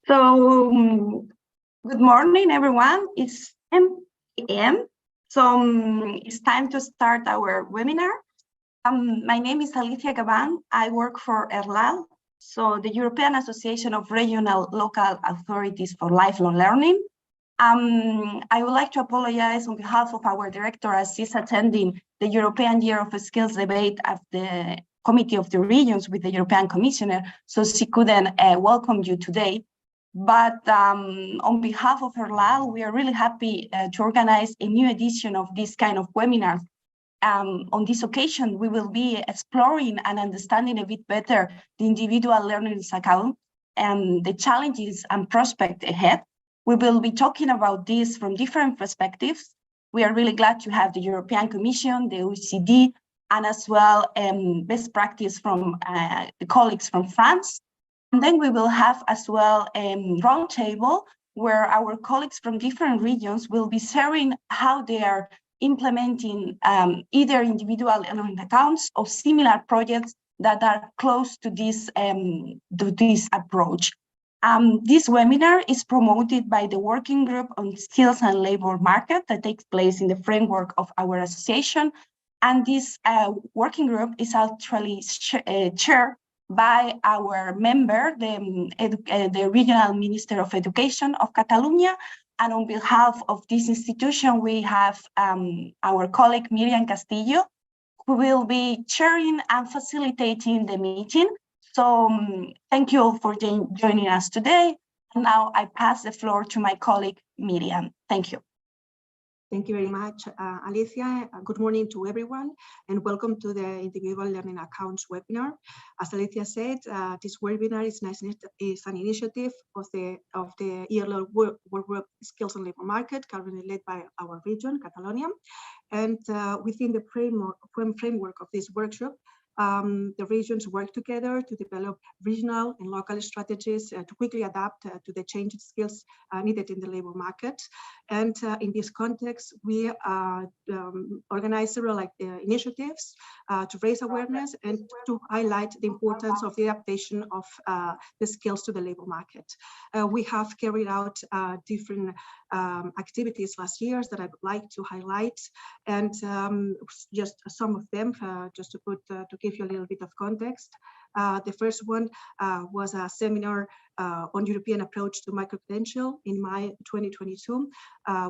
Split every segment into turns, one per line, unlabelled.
So, good morning, everyone. It's 10 a.m. So it's time to start our webinar. My name is Alicia Gaban. I work for EARLALL, so the European Association of Regional Local Authorities for Lifelong Learning. I would like to apologize on behalf of our director as she's attending the European Year of Skills debate at the Committee of the Regions with the European Commissioner, so she couldn't welcome you today. But on behalf of EARLALL, we are really happy to organize a new edition of this kind of webinar. On this occasion, we will be exploring and understanding a bit better the individual learner's account and the challenges and prospects ahead. We will be talking about this from different perspectives. We are really glad to have the European Commission, the OECD, and as well best practice from the colleagues from France. And then we will have as well a roundtable where our colleagues from different regions will be sharing how they are implementing either individual learning accounts or similar projects that are close to this approach. This webinar is promoted by the Working Group on Skills and Labor Market that takes place in the framework of our association. And this working group is actually chaired by our member, the Regional Minister of Education of Catalonia. And on behalf of this institution, we have our colleague Miriam Castillo, who will be chairing and facilitating the meeting. So thank you all for joining us today. And now I pass the floor to my colleague Miriam. Thank you.
Thank you very much, Alicia. Good morning to everyone, and welcome to the Individual Learning Accounts webinar. As Alicia said, this webinar is an initiative of the EARLALL Work Group Skills and Labor Market, currently led by our region, Catalonia. And within the framework of this workshop, the regions work together to develop regional and local strategies to quickly adapt to the changing skills needed in the labor market. And in this context, we organize several initiatives to raise awareness and to highlight the importance of the adaptation of the skills to the labor market. We have carried out different activities last year that I would like to highlight, and just some of them, just to give you a little bit of context. The first one was a seminar on European approach to micro-credential in May 2022,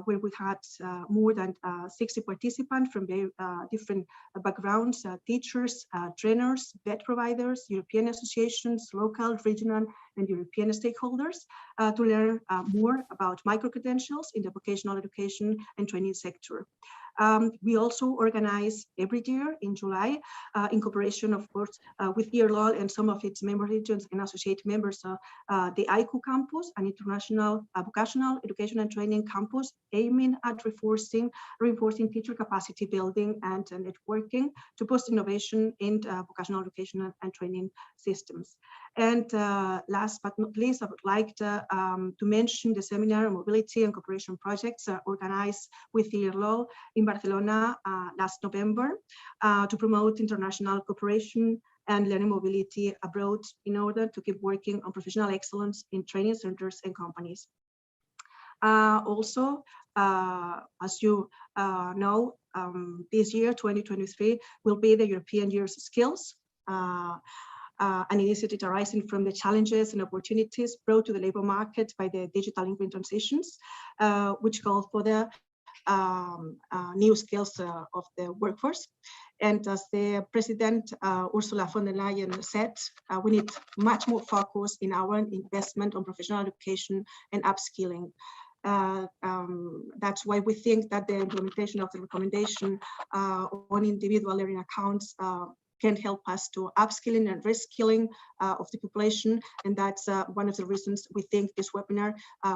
where we had more than 60 participants from very different backgrounds, teachers, trainers, vet providers, European associations, local, regional, and European stakeholders to learn more about micro-credentials in the vocational education and training sector. We also organize every year in July, in cooperation, of course, with EARLALL and some of its member regions and associate members, the ICU campus, an international vocational education and training campus, aiming at reinforcing teacher capacity building and networking to boost innovation in vocational education and training systems. And last but not least, I would like to mention the seminar on mobility and cooperation projects organized with EARLALL in Barcelona last November to promote international cooperation and learning mobility abroad in order to keep working on professional excellence in training centers and companies. Also, as you know, this year, 2023, will be the European Year's Skills. An initiative arising from the challenges and opportunities brought to the labor market by the digital income transitions, which call for the new skills of the workforce. And as the President Ursula von der Leyen said, we need much more focus in our investment on professional education and upskilling. That's why we think that the implementation of the recommendation on individual learning accounts can help us to upskilling and reskilling of the population. And that's one of the reasons we think this webinar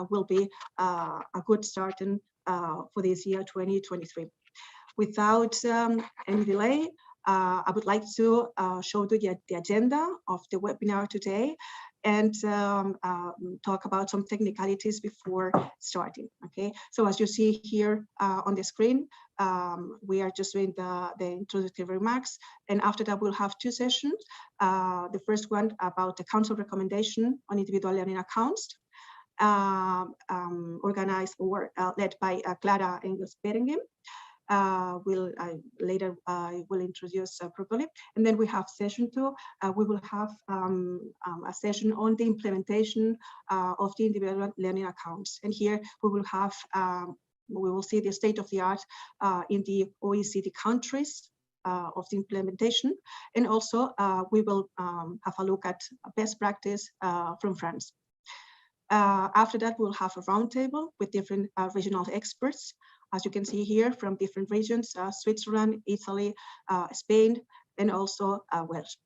will be a good start for this year, 2023. Without any delay, I would like to show you the agenda of the webinar today and talk about some technicalities before starting. Okay, so as you see here on the screen, we are just doing the introductory remarks, and after that we'll have two sessions. The first one about the Council recommendation on individual learning accounts, organized or led by Clara Engels-Berengen. Later I will introduce properly. And then we have session 2. We will have a session on the implementation of the individual learning accounts. And here we will have, we will see the state of the art in the OECD countries of the implementation. And also we will have a look at best practice from France. After that, we'll have a roundtable with different regional experts, as you can see here, from different regions, Switzerland, Italy, Spain, and also Wales.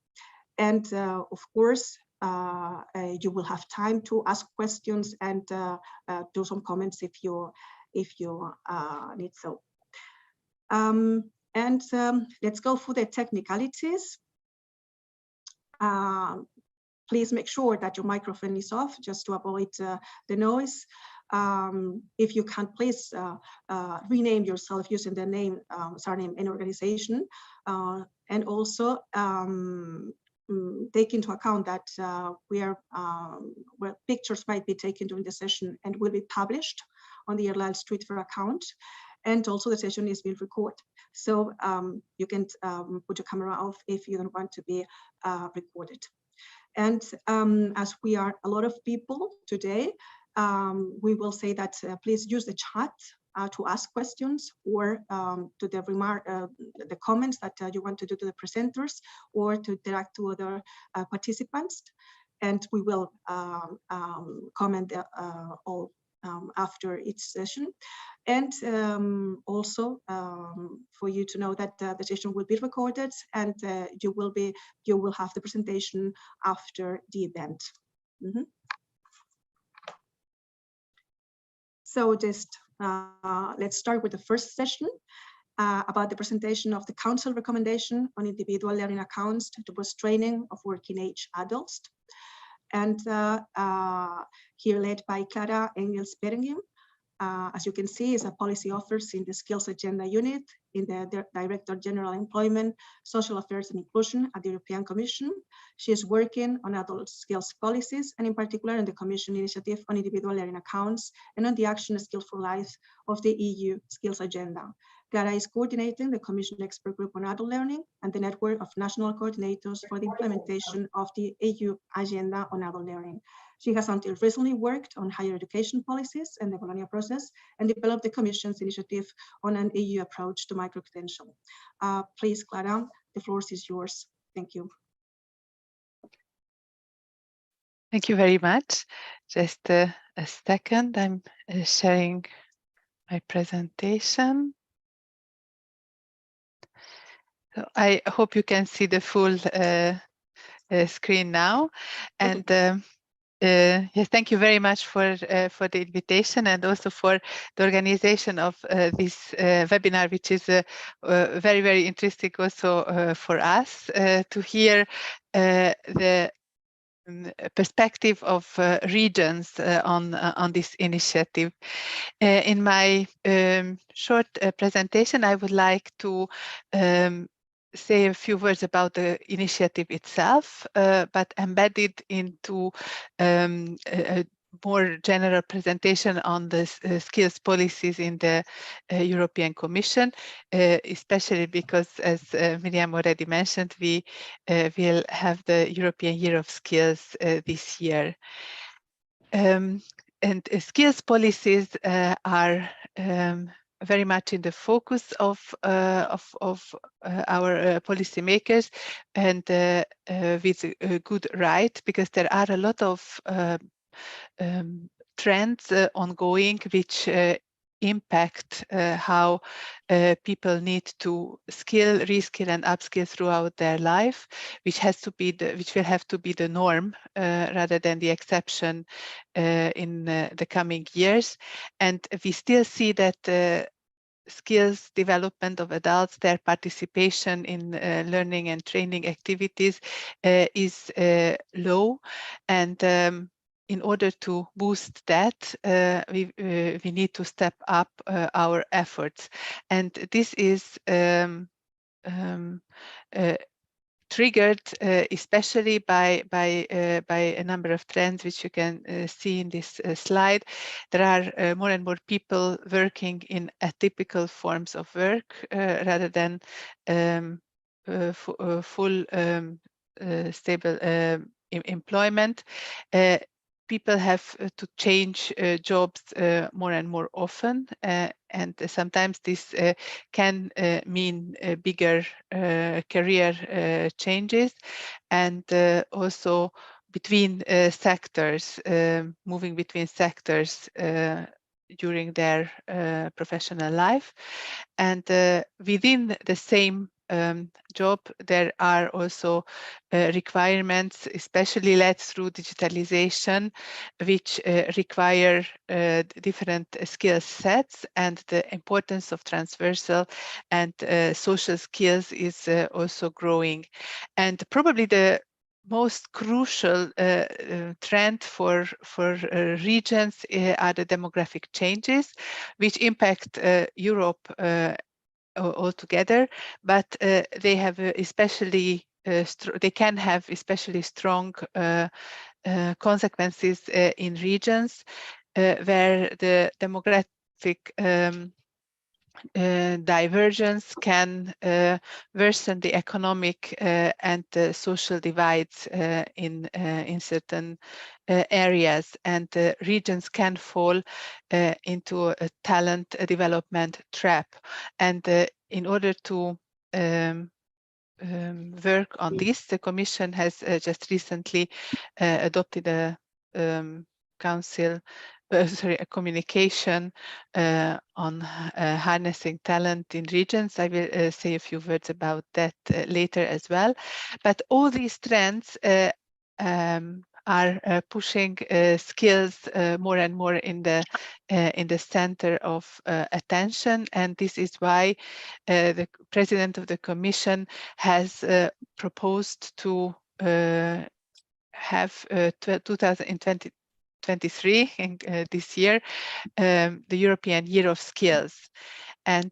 And of course, you will have time to ask questions and do some comments if you need so. Let's go for the technicalities. Please make sure that your microphone is off just to avoid the noise. If you can, please rename yourself using the name, surname, and organization. And also take into account that where pictures might be taken during the session and will be published on the EARLALL Twitter account. And also the session is being recorded. So you can put your camera off if you don't want to be recorded. And as we are a lot of people today, we will say that please use the chat to ask questions or to the comments that you want to do to the presenters or to interact to other participants. And we will comment all after each session. And also for you to know that the session will be recorded and you will have the presentation after the event. So just let's start with the first session about the presentation of the Council recommendation on individual learning accounts to boost training of working age adults. And here led by Clara Engels-Berengen. As you can see, is a policy officer in the Skills Agenda Unit in the Director General Employment, Social Affairs and Inclusion at the European Commission. She is working on adult skills policies and in particular on the Commission initiative on individual learning accounts and on the action Skills for Life of the EU Skills Agenda. Clara is coordinating the Commission Expert Group on Adult Learning and the network of national coordinators for the implementation of the EU Agenda on Adult Learning. She has until recently worked on higher education policies and the Bologna process and developed the Commission's initiative on an EU approach to micro-credential. Please, Clara, the floor is yours. Thank you.
Thank you very much. Just a second, I'm sharing my presentation. So I hope you can see the full screen now. And yes, thank you very much for the invitation and also for the organization of this webinar, which is very, very interesting also for us to hear the perspective of regions on this initiative. In my short presentation, I would like to say a few words about the initiative itself, but embedded into a more general presentation on the skills policies in the European Commission, especially because, as Miriam already mentioned, we will have the European Year of Skills this year. And skills policies are very much in the focus of our policymakers, and with a good right, because there are a lot of trends ongoing which impact how people need to skill, reskill, and upskill throughout their life, which will have to be the norm rather than the exception in the coming years. And we still see that skills development of adults, their participation in learning and training activities is low, and in order to boost that, we need to step up our efforts. And this is triggered especially by a number of trends which you can see in this slide. There are more and more people working in atypical forms of work rather than full stable employment. People have to change jobs more and more often, and sometimes this can mean bigger career changes, and also between sectors, moving between sectors during their professional life. And within the same job, there are also requirements, especially led through digitalization, which require different skill sets, and the importance of transversal and social skills is also growing. And probably the most crucial trend for regions are the demographic changes, which impact Europe altogether, but they have especially they can have especially strong consequences in regions where the demographic divergence can worsen the economic and social divides in certain areas, and regions can fall into a talent development trap. And in order to work on this, the Commission has just recently adopted a council, a communication on harnessing talent in regions. I will say a few words about that later as well. But all these trends are pushing skills more and more in the center of attention, and this is why the President of the Commission has proposed to have 2023, this year, the European Year of Skills. And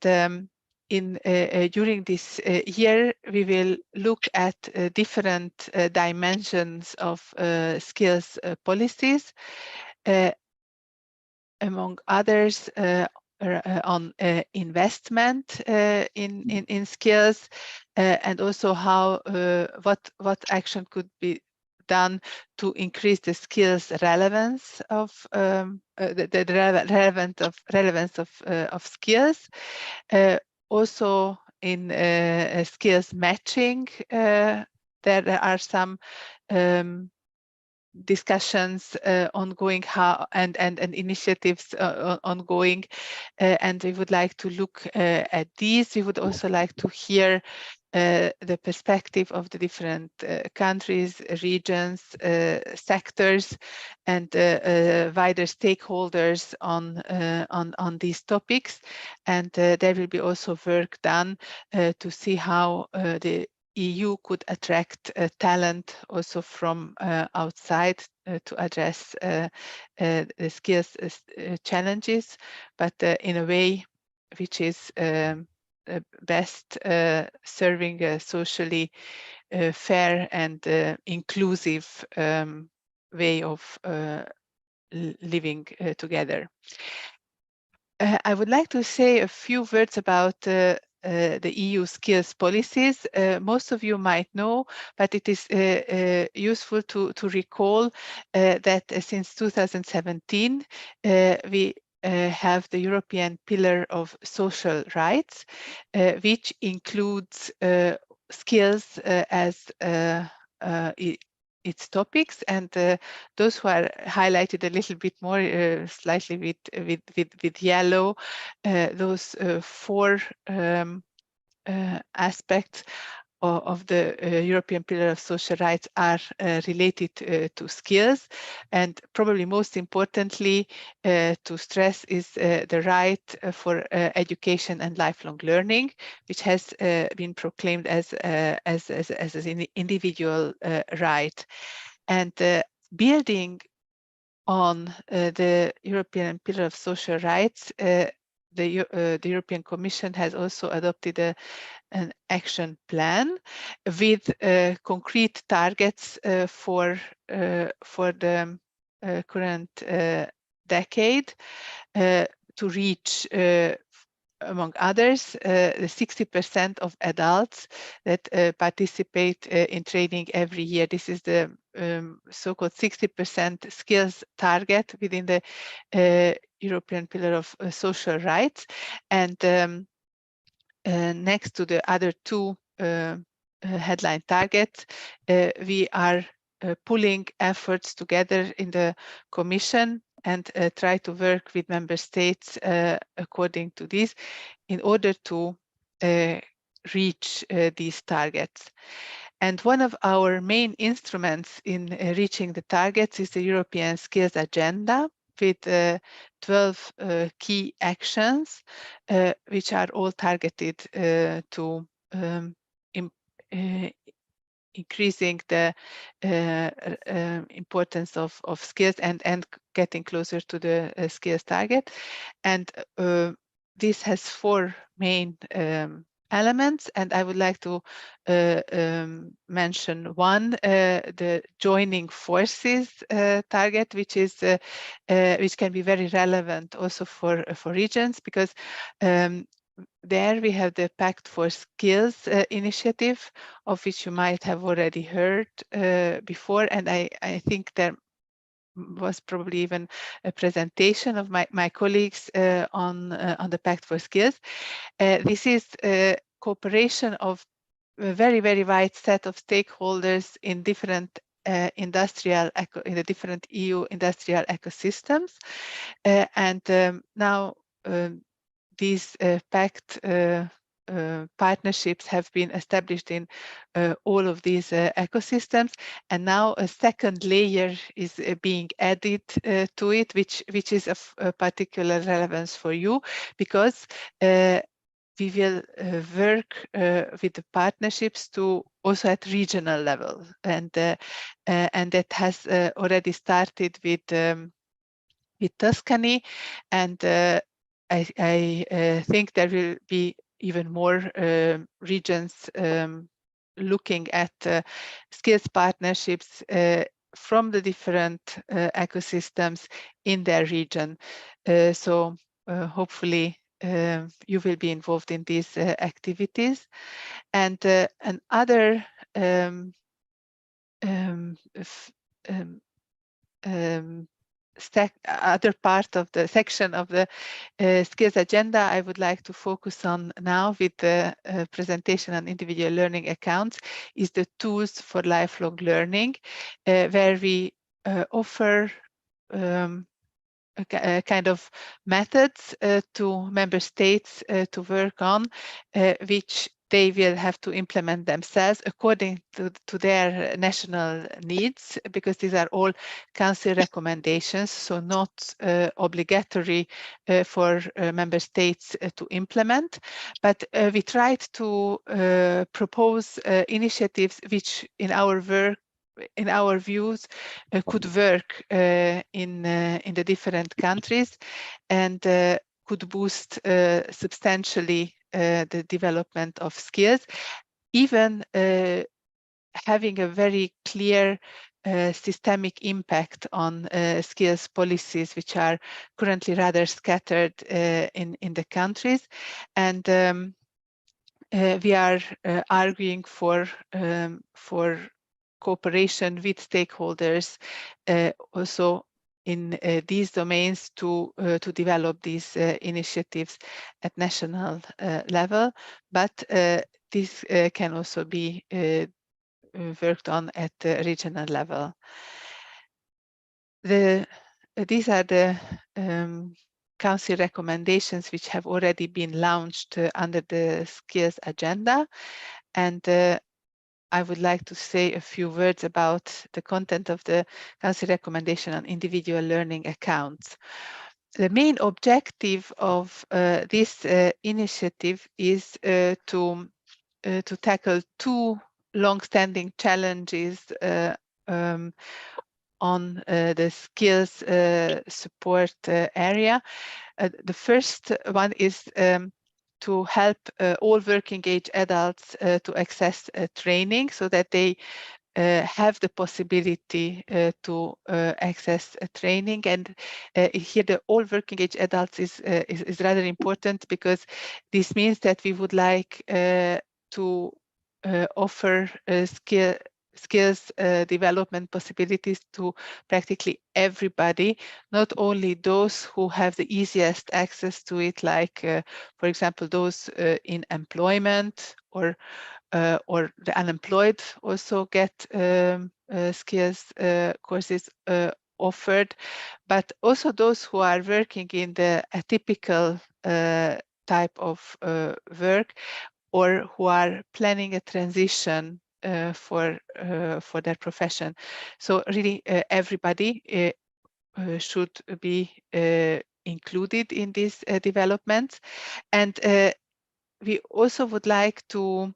during this year, we will look at different dimensions of skills policies, among others, on investment in skills, and also how what action could be done to increase the skills relevance of the relevance of skills. Also in skills matching, there are some discussions ongoing, and initiatives ongoing, and we would like to look at these. We would also like to hear the perspective of the different countries, regions, sectors, and wider stakeholders on these topics. And there will be also work done to see how the EU could attract talent also from outside to address the skills challenges, but in a way which is best serving a socially fair and inclusive way of living together. I would like to say a few words about the EU skills policies. Most of you might know, but it is useful to recall that since 2017, we have the European Pillar of Social Rights, which includes skills as its topics, and those who are highlighted a little bit more, slightly with yellow, those four aspects of the European Pillar of Social Rights are related to skills, and probably most importantly to stress is the right for education and lifelong learning, which has been proclaimed as an individual right. And building on the European Pillar of Social Rights, the European Commission has also adopted an action plan with concrete targets for the current decade to reach, among others, the 60% of adults that participate in training every year. This is the so-called 60% skills target within the European Pillar of Social Rights. And next to the other two headline targets, we are pulling efforts together in the Commission and try to work with member states according to this in order to reach these targets. And one of our main instruments in reaching the targets is the European Skills Agenda, with 12 key actions, which are all targeted to increasing the importance of skills and getting closer to the skills target. And this has four main elements, and I would like to mention one, the joining forces target, which can be very relevant also for regions, because there we have the Pact for Skills initiative, of which you might have already heard before, and I think there was probably even a presentation of my colleagues on the Pact for Skills. This is a cooperation of a very, very wide set of stakeholders in different in the different EU industrial ecosystems, and now these pact partnerships have been established in all of these ecosystems, and now a second layer is being added to it, which is of particular relevance for you, because we will work with the partnerships to also at regional level, and that has already started with Tuscany, and I think there will be even more regions looking at skills partnerships from the different ecosystems in their region. So hopefully you will be involved in these activities. And another other part of the section of the skills agenda I would like to focus on now with the presentation on individual learning accounts is the tools for lifelong learning, where we offer a kind of methods to member states to work on, which they will have to implement themselves according to their national needs, because these are all council recommendations, so not obligatory for member states to implement. But we tried to propose initiatives which in our views could work in the different countries, and could boost substantially the development of skills, even having a very clear systemic impact on skills policies, which are currently rather scattered in the countries. And we are arguing for cooperation with stakeholders also in these domains to develop these initiatives at national level, but this can also be worked on at the regional level. These are the Council recommendations which have already been launched under the skills agenda, and I would like to say a few words about the content of the Council recommendation on individual learning accounts. The main objective of this initiative is to tackle two long-standing challenges on the skills support area. The first one is to help all working age adults to access training so that they have the possibility to access training. And here the all working age adults is rather important, because this means that we would like to offer skills development possibilities to practically everybody, not only those who have the easiest access to it, like for example those in employment, or the unemployed also get skills courses offered, but also those who are working in the atypical type of work, or who are planning a transition for their profession. So really everybody should be included in these developments. And we also would like to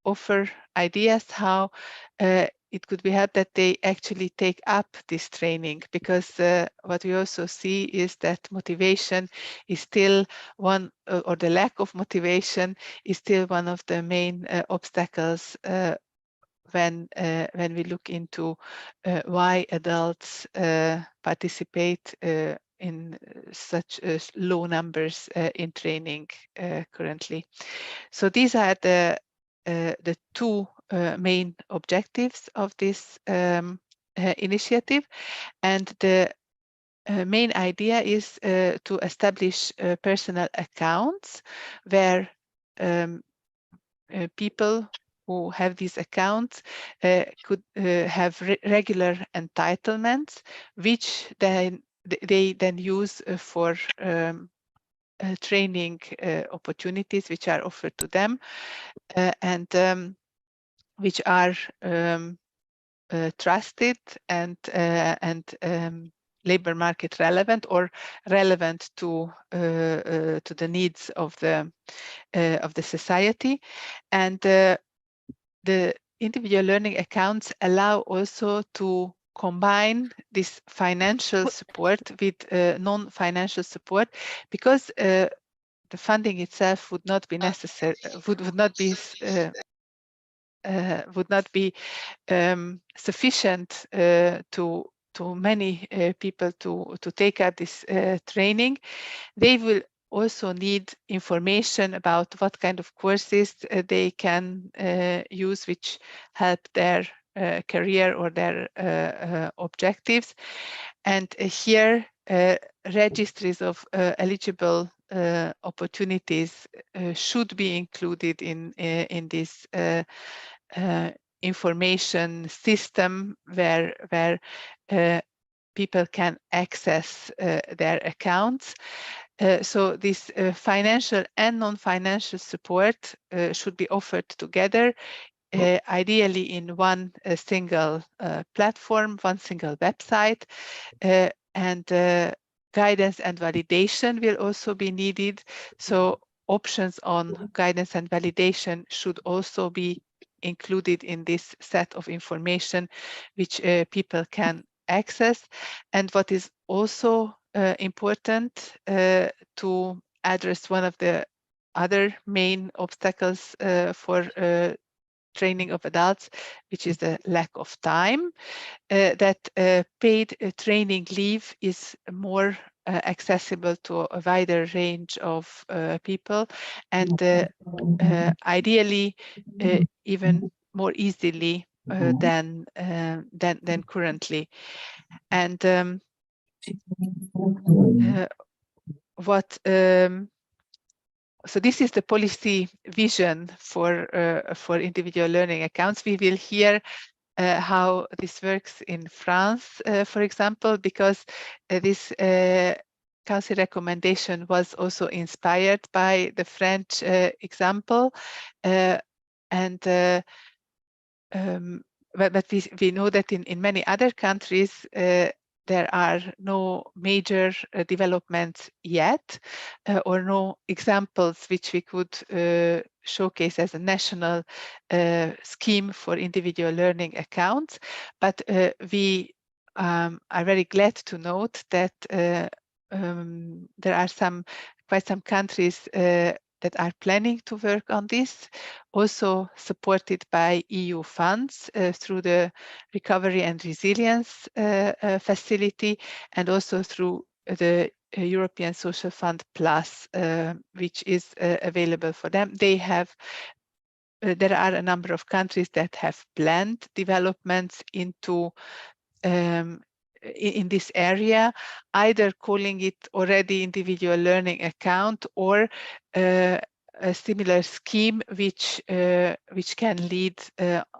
offer ideas how it could be helped that they actually take up this training, because what we also see is that motivation is still one, or the lack of motivation is still one of the main obstacles when we look into why adults participate in such low numbers in training currently. So these are the two main objectives of this initiative, and the main idea is to establish personal accounts where people who have these accounts could have regular entitlements, which then they then use for training opportunities which are offered to them, and which are trusted and labor market relevant, or relevant to the needs of the society. And the individual learning accounts allow also to combine this financial support with non-financial support, because the funding itself would not be necessary, would not be sufficient to many people to take up this training. They will also need information about what kind of courses they can use, which help their career or their objectives. And here registries of eligible opportunities should be included in this information system where people can access their accounts. So this financial and non-financial support should be offered together, ideally in one single platform, one single website, and guidance and validation will also be needed. So options on guidance and validation should also be included in this set of information which people can access. And what is also important to address one of the other main obstacles for training of adults, which is the lack of time, that paid training leave is more accessible to a wider range of people, and ideally even more easily than currently. And so this is the policy vision for individual learning accounts. We will hear how this works in France, for example, because this Council recommendation was also inspired by the French example, but we know that in many other countries there are no major developments yet, or no examples which we could showcased as a national scheme for individual learning accounts, but we are very glad to note that there are quite some countries that are planning to work on this, also supported by EU funds through the Recovery and Resilience Facility, and also through the European Social Fund Plus, which is available for them. They have there are a number of countries that have planned developments into in this area, either calling it already individual learning account or a similar scheme which can lead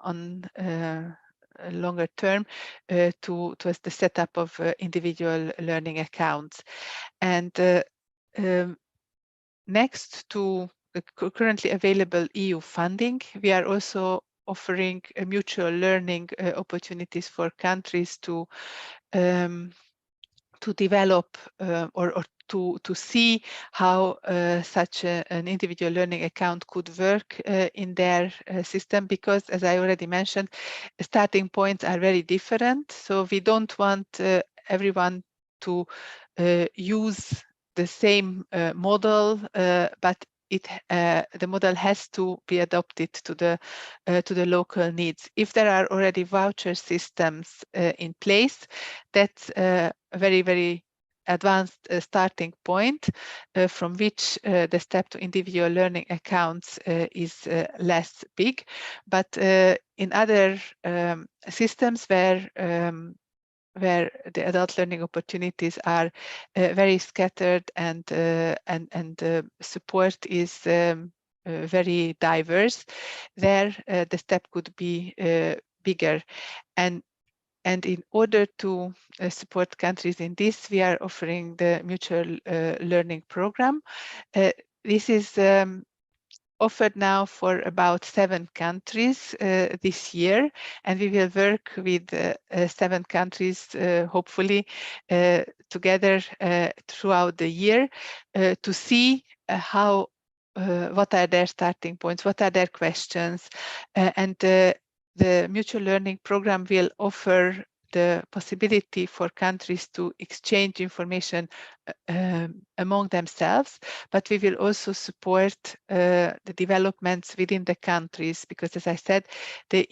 on a longer term towards the setup of individual learning accounts. And next to the currently available EU funding, we are also offering mutual learning opportunities for countries to develop or to see how such an individual learning account could work in their system, because, as I already mentioned, starting points are very different. So we don't want everyone to use the same model, but the model has to be adapted to the local needs. If there are already voucher systems in place, that's a very, very advanced starting point from which the step to individual learning accounts is less big. But in other systems where the adult learning opportunities are very scattered and support is very diverse, there the step could be bigger. And in order to support countries in this, we are offering the mutual learning program. This is offered now for about 7 countries this year, and we will work with 7 countries hopefully together throughout the year to see how what are their starting points, what are their questions, and the mutual learning program will offer the possibility for countries to exchange information among themselves, but we will also support the developments within the countries, because, as I said, the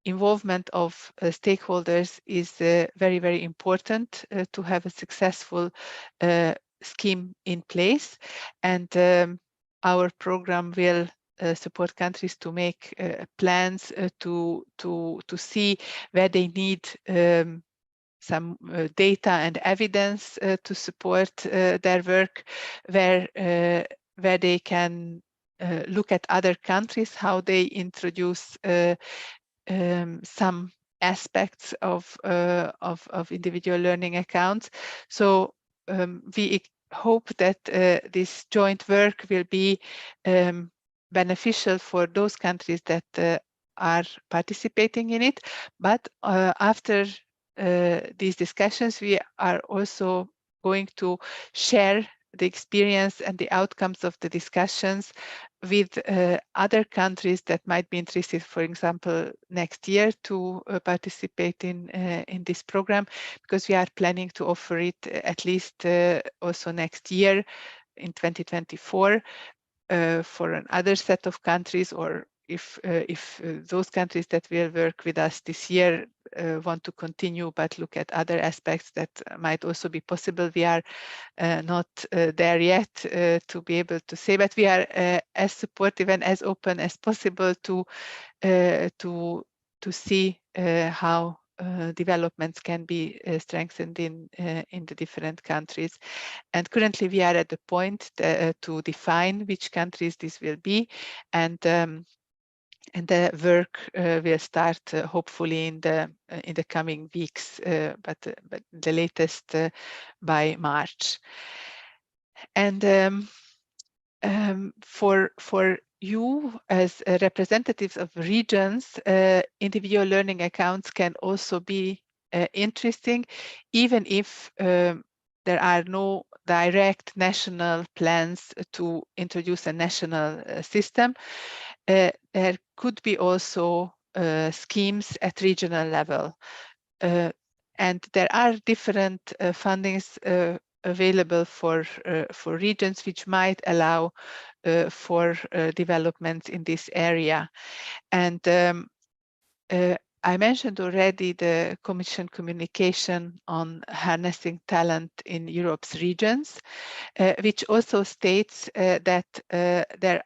involvement of stakeholders is very, very important to have a successful scheme in place. And our program will support countries to make plans to see where they need some data and evidence to support their work, where they can look at other countries, how they introduce some aspects of individual learning accounts. So we hope that this joint work will be beneficial for those countries that are participating in it. But after these discussions, we are also going to share the experience and the outcomes of the discussions with other countries that might be interested, for example, next year to participate in this program, because we are planning to offer it at least also next year in 2024 for another set of countries, or if those countries that will work with us this year want to continue but look at other aspects that might also be possible. We are not there yet to be able to say, but we are as supportive and as open as possible to see how developments can be strengthened in the different countries. And currently we are at the point to define which countries this will be, and the work will start hopefully in the coming weeks, but the latest by March. And for you as representatives of regions, individual learning accounts can also be interesting, even if there are no direct national plans to introduce a national system. There could be also schemes at regional level. And there are different fundings available for regions which might allow for developments in this area. And I mentioned already the Commission communication on harnessing talent in Europe's regions, which also states that there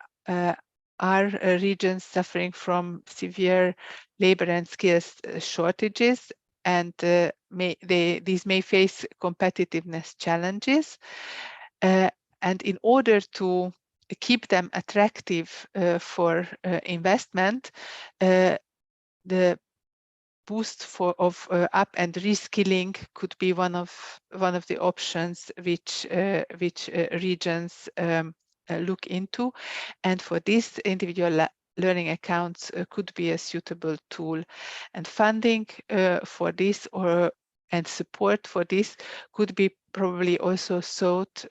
are regions suffering from severe labor and skills shortages, and these may face competitiveness challenges. And in order to keep them attractive for investment, the boost of up and reskilling could be one of the options which regions look into, and for this, individual learning accounts could be a suitable tool. And funding for this and support for this could be probably also sought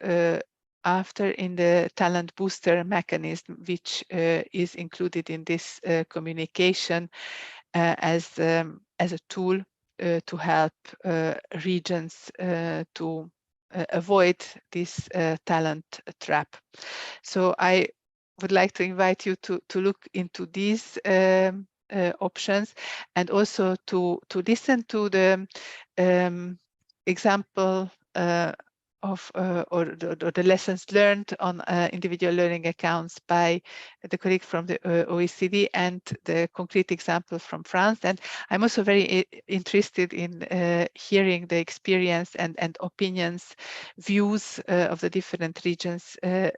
after in the talent booster mechanism, which is included in this communication as a tool to help regions to avoid this talent trap. So I would like to invite you to look into these options, and also to listen to the example of or the lessons learned on individual learning accounts by the colleague from the OECD, and the concrete example from France. And I'm also very interested in hearing the experience and opinions, views of the different regions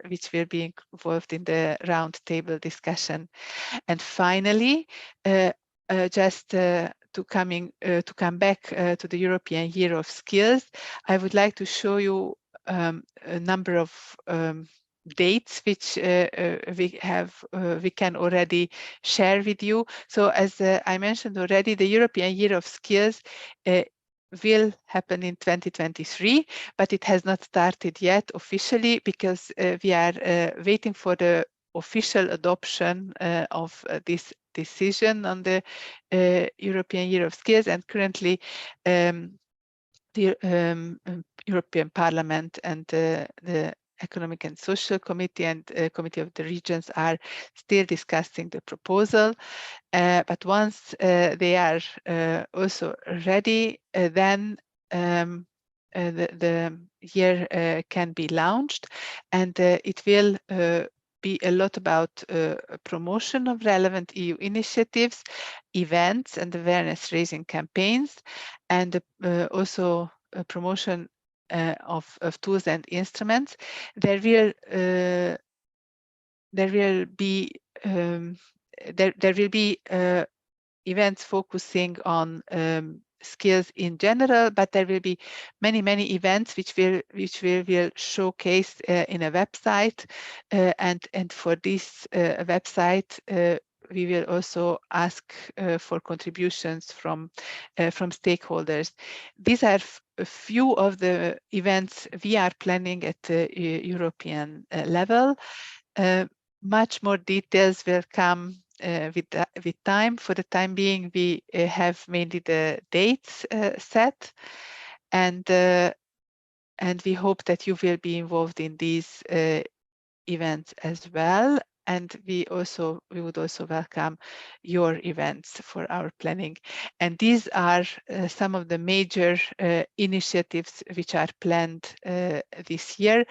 which will be involved in the roundtable discussion. And finally, just to come back to the European Year of Skills, I would like to show you a number of dates which we can already share with you. So as I mentioned already, the European Year of Skills will happen in 2023, but it has not started yet officially, because we are waiting for the official adoption of this decision on the European Year of Skills. And currently the European Parliament and the Economic and Social Committee and Committee of the Regions are still discussing the proposal. But once they are also ready, then the year can be launched, and it will be a lot about promotion of relevant EU initiatives, events and awareness raising campaigns, and also promotion of tools and instruments. There will be events focusing on skills in general, but there will be many events which will showcase in a website, and for this website we will also ask for contributions from stakeholders. These are a few of the events we are planning at the European level. Much more details will come with time. For the time being, we have mainly the dates set, and we hope that you will be involved in these events as well. And we would also welcome your events for our planning. And these are some of the major initiatives which are planned this year.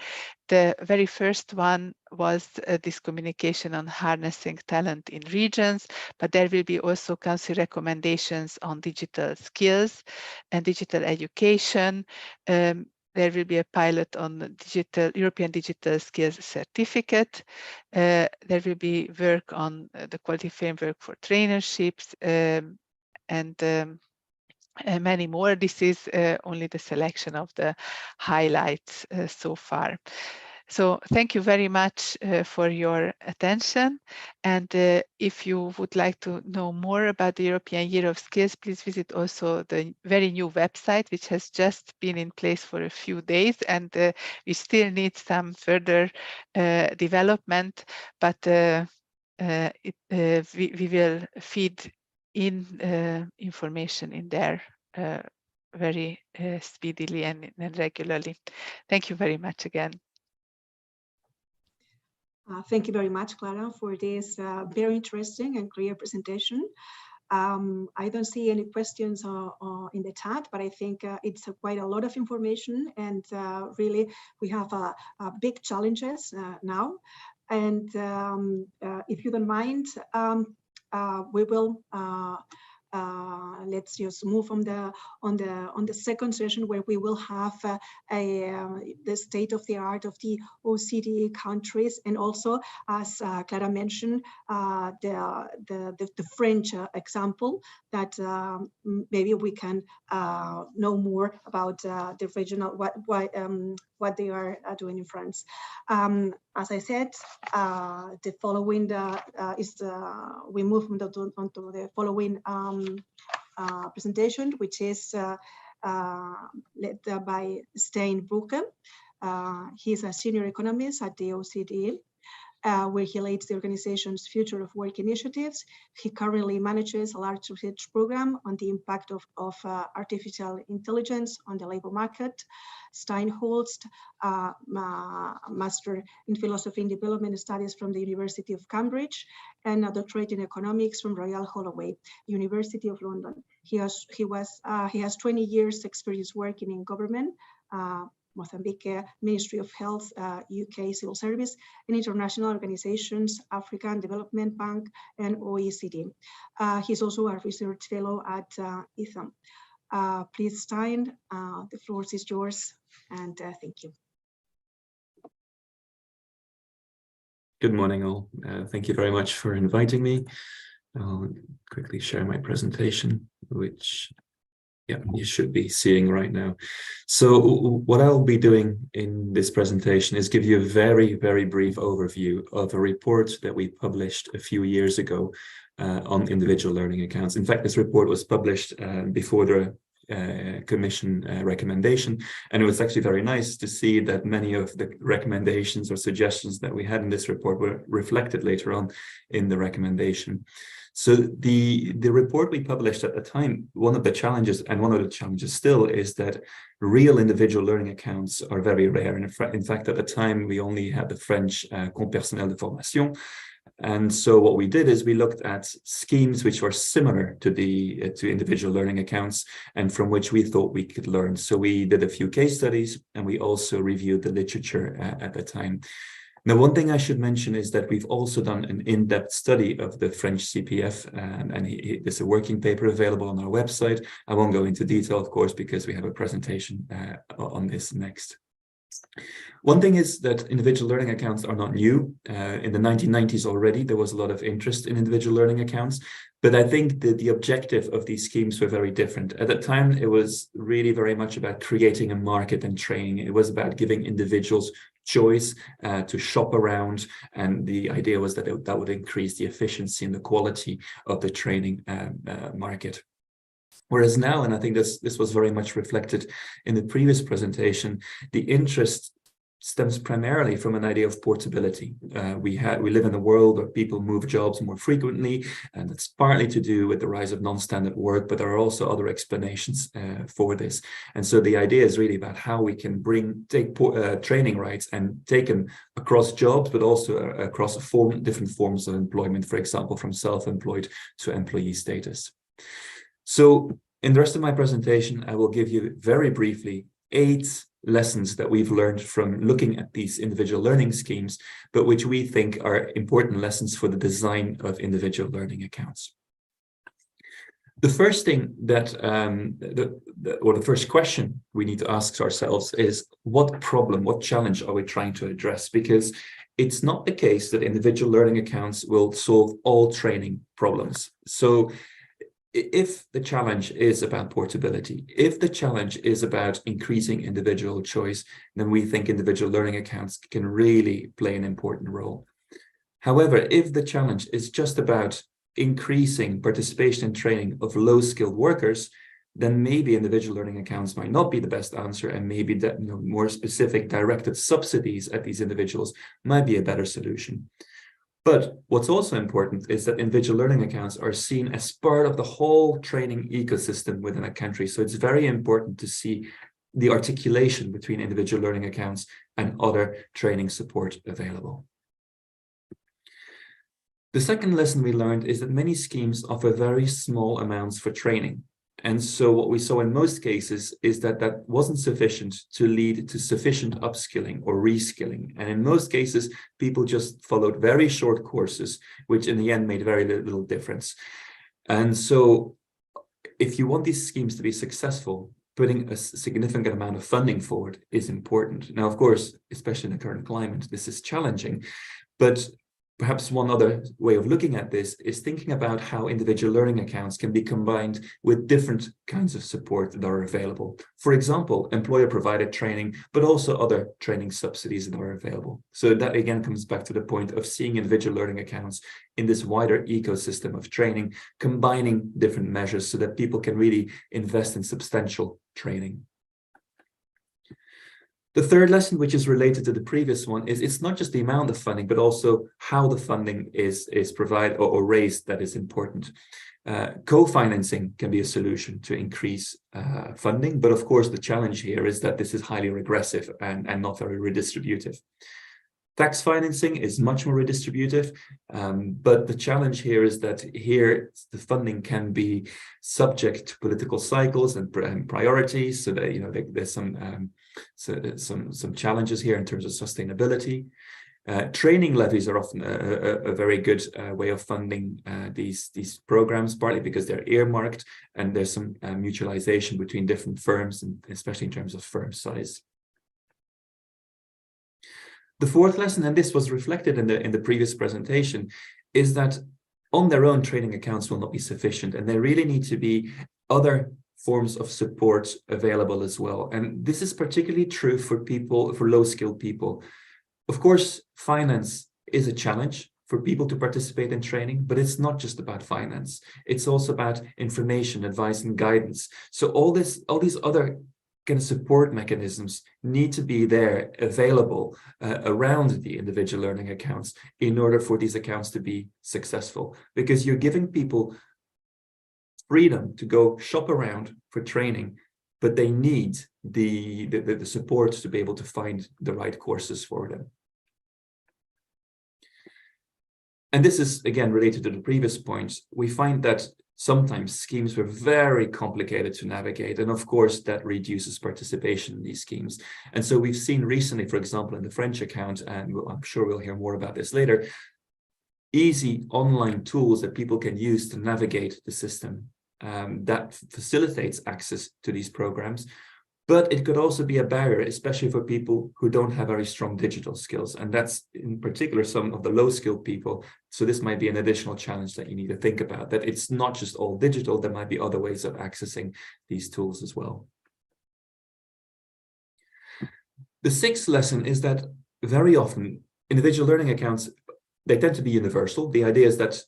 The very first one was this communication on harnessing talent in regions, but there will be also council recommendations on digital skills and digital education. There will be a pilot on the European Digital Skills Certificate. There will be work on the quality framework for traineeships, and many more. This is only the selection of the highlights so far. So thank you very much for your attention. And if you would like to know more about the European Year of Skills, please visit also the very new website, which has just been in place for a few days. And we still need some further development, but we will feed in information in there very speedily and regularly. Thank you very much again.
Thank you very much, Clara, for this very interesting and clear presentation. I don't see any questions in the chat, but I think it's quite a lot of information, and really we have big challenges now. And if you don't mind, we will let's just move on the second session, where we will have the state of the art of the OECD countries, and also, as Clara mentioned, the French example, that maybe we can know more about the regional what they are doing in France. As I said, the following we move onto the following presentation, which is led by Steenbroeke. He's a senior economist at the OECD, where he leads the organization's Future of Work initiatives. He currently manages a large research program on the impact of artificial intelligence on the labor market. Stein holds a Master in Philosophy and Development Studies from the University of Cambridge and a doctorate in economics from Royal Holloway, University of London. He has 20 years experience working in government, Mozambique Ministry of Health, UK Civil Service, and international organizations, African Development Bank, and OECD. He's also a research fellow at ETHAM. Please, Stein, the floor is yours, and thank you.
Good morning, all. Thank you very much for inviting me. I'll quickly share my presentation, which you should be seeing right now. So what I'll be doing in this presentation is give you a very, very brief overview of a report that we published a few years ago on individual learning accounts. In fact, this report was published before the Commission recommendation, and it was actually very nice to see that many of the recommendations or suggestions that we had in this report were reflected later on in the recommendation. So the report we published at the time, one of the challenges, and one of the challenges still, is that real individual learning accounts are very rare. And in fact, at the time, we only had the French compte personnel de formation. And so what we did is we looked at schemes which were similar to the individual learning accounts, and from which we thought we could learn. So we did a few case studies, and we also reviewed the literature at the time. Now, one thing I should mention is that we've also done an in-depth study of the French CPF, and there's a working paper available on our website. I won't go into detail, of course, because we have a presentation on this next. One thing is that individual learning accounts are not new. In the 1990s already, there was a lot of interest in individual learning accounts, but I think that the objective of these schemes were very different. At the time, it was really very much about creating a market and training. It was about giving individuals choice to shop around, and the idea was that that would increase the efficiency and the quality of the training market. Whereas now, and I think this was very much reflected in the previous presentation, the interest stems primarily from an idea of portability. We live in a world where people move jobs more frequently, and it's partly to do with the rise of non-standard work, but there are also other explanations for this. And so the idea is really about how we can take training rights and take them across jobs, but also across different forms of employment, for example, from self-employed to employee status. So in the rest of my presentation, I will give you very briefly 8 lessons that we've learned from looking at these individual learning schemes, but which we think are important lessons for the design of individual learning accounts. The first thing that, or the first question we need to ask ourselves is, what problem, what challenge are we trying to address? Because it's not the case that individual learning accounts will solve all training problems. So if the challenge is about portability, if the challenge is about increasing individual choice, then we think individual learning accounts can really play an important role. However, if the challenge is just about increasing participation in training of low-skilled workers, then maybe individual learning accounts might not be the best answer, and maybe that, more specific directed subsidies at these individuals might be a better solution. But what's also important is that individual learning accounts are seen as part of the whole training ecosystem within a country. So it's very important to see the articulation between individual learning accounts and other training support available. The second lesson we learned is that many schemes offer very small amounts for training. And so what we saw in most cases is that that wasn't sufficient to lead to sufficient upskilling or reskilling. And in most cases, people just followed very short courses, which in the end made very little difference. And so if you want these schemes to be successful, putting a significant amount of funding forward is important. Now, of course, especially in the current climate, this is challenging, but perhaps one other way of looking at this is thinking about how individual learning accounts can be combined with different kinds of support that are available. For example, employer-provided training, but also other training subsidies that are available. So that again comes back to the point of seeing individual learning accounts in this wider ecosystem of training, combining different measures so that people can really invest in substantial training. The third lesson, which is related to the previous one, is it's not just the amount of funding, but also how the funding is provided or raised that is important. Co-financing can be a solution to increase funding, but of course the challenge here is that this is highly regressive and not very redistributive. Tax financing is much more redistributive, but the challenge here is that here the funding can be subject to political cycles and priorities, so that there's some challenges here in terms of sustainability. Training levies are often a very good way of funding these programs, partly because they're earmarked and there's some mutualization between different firms, and especially in terms of firm size. The fourth lesson, and this was reflected in the previous presentation, is that on their own training accounts will not be sufficient, and there really need to be other forms of support available as well. And this is particularly true for low-skilled people. Of course, finance is a challenge for people to participate in training, but it's not just about finance. It's also about information, advice, and guidance. So all these other kind of support mechanisms need to be there available around the individual learning accounts in order for these accounts to be successful, because you're giving people freedom to go shop around for training, but they need the support to be able to find the right courses for them. And this is again related to the previous points. We find that sometimes schemes were very complicated to navigate, and of course that reduces participation in these schemes. And so we've seen recently, for example, in the French account, and I'm sure we'll hear more about this later, easy online tools that people can use to navigate the system that facilitates access to these programs. But it could also be a barrier, especially for people who don't have very strong digital skills. And that's in particular some of the low-skilled people. So this might be an additional challenge that you need to think about, that it's not just all digital, there might be other ways of accessing these tools as well. The sixth lesson is that very often individual learning accounts, they tend to be universal. The idea is that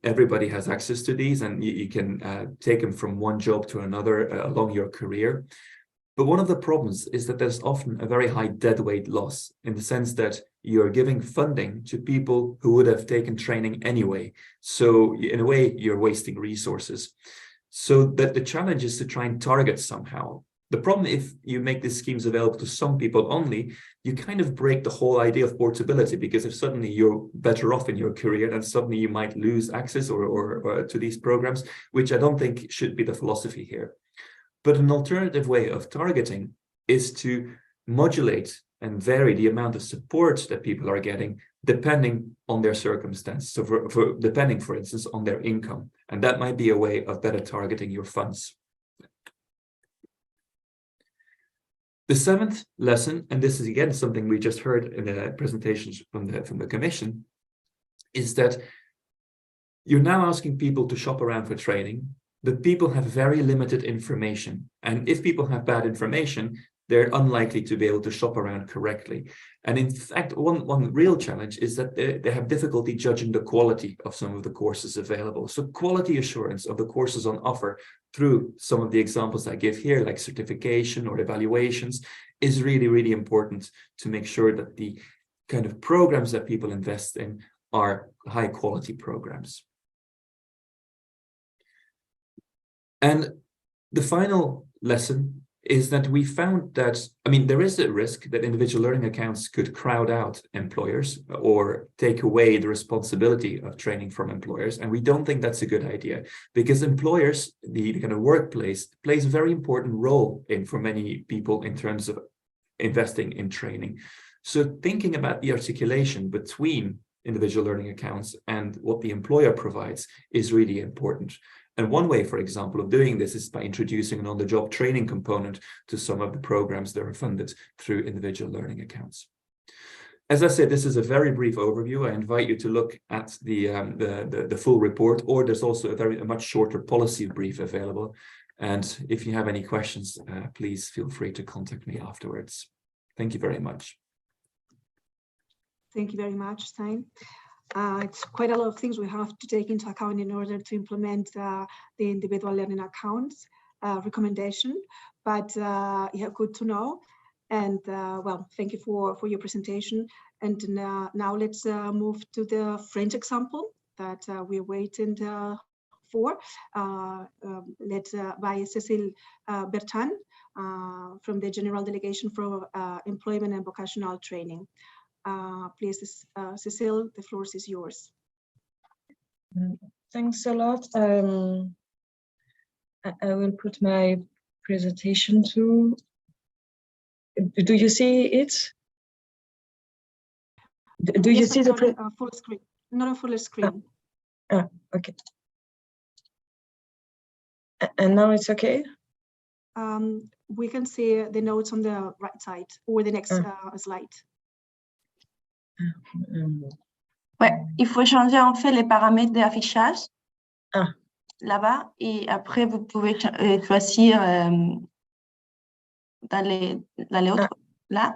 everybody has access to these, and you can take them from one job to another along your career. But one of the problems is that there's often a very high deadweight loss, in the sense that you're giving funding to people who would have taken training anyway. So in a way, you're wasting resources. So that the challenge is to try and target somehow. The problem, if you make these schemes available to some people only, you kind of break the whole idea of portability, because if suddenly you're better off in your career, then suddenly you might lose access or to these programs, which I don't think should be the philosophy here. But an alternative way of targeting is to modulate and vary the amount of support that people are getting depending on their circumstances. So depending, for instance, on their income. And that might be a way of better targeting your funds. The seventh lesson, and this is again something we just heard in the presentations from the Commission, is that you're now asking people to shop around for training, but people have very limited information. And if people have bad information, they're unlikely to be able to shop around correctly. And in fact, one real challenge is that they have difficulty judging the quality of some of the courses available. So quality assurance of the courses on offer through some of the examples I give here, like certification or evaluations, is really, really important to make sure that the kind of programs that people invest in are high quality programs. And the final lesson is that we found that, I mean, there is a risk that individual learning accounts could crowd out employers or take away the responsibility of training from employers. And we don't think that's a good idea, because employers, the kind of workplace, plays a very important role for many people in terms of investing in training. So thinking about the articulation between individual learning accounts and what the employer provides is really important. And one way, for example, of doing this is by introducing an on-the-job training component to some of the programs that are funded through individual learning accounts. As I said, this is a very brief overview. I invite you to look at the full report, or there's also a much shorter policy brief available. And if you have any questions, please feel free to contact me afterwards. Thank you very much.
Thank you very much, Stijn. It's quite a lot of things we have to take into account in order to implement the individual learning accounts recommendation, but yeah, good to know. And well, thank you for your presentation. And now let's move to the French example that we're waiting for, led by Cécile Bertrand from the General Delegation for Employment and Vocational Training. Please, Cécile, the floor is yours.
Thanks a lot. I will put my presentation to. Do you see it? Do
yes,
you see the
full screen? Not a full screen.
Okay. And now it's okay?
We can see the notes on the right side or the next slide.
Ouais, il faut changer en fait les paramètres d'affichage là-bas, et après vous pouvez choisir dans les autres là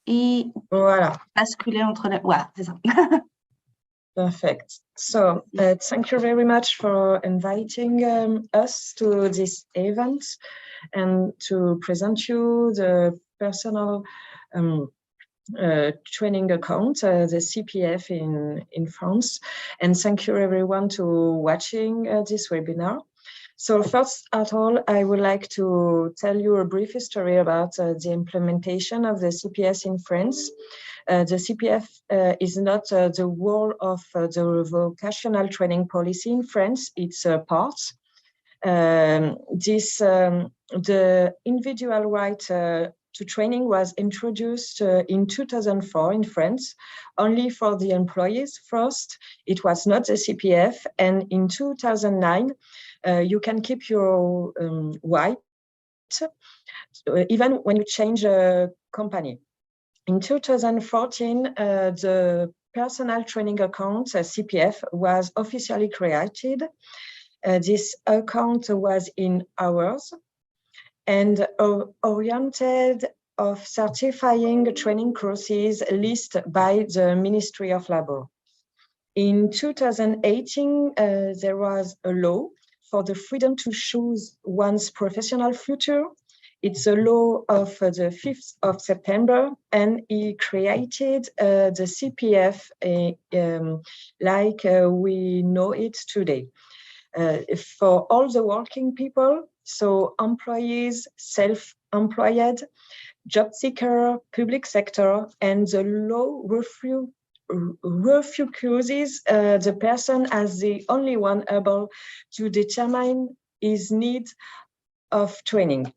et
voilà,
basculer entre les. Voilà, c'est ça.
Perfect. So thank you very much for inviting us to this event and to present you the personal training account, the CPF in France. And thank you everyone to watching this webinar. So first of all, I would like to tell you a brief history about the implementation of the CPS in France. The CPF is not the whole of the vocational training policy in France, it's a part. The individual right to training was introduced in 2004 in France, only for the employees first. It was not the CPF, and in 2009, you can keep your right even when you change a company. In 2014, the personal training account, CPF, was officially created. This account was in hours and oriented of certifying training courses listed by the Ministry of Labor. In 2018, there was a law for the freedom to choose one's professional future. It's a law of the 5th of September, and it created the CPF like we know it today. For all the working people, so employees, self-employed, job seeker, public sector, and the law refuses the person as the only one able to determine his need of training.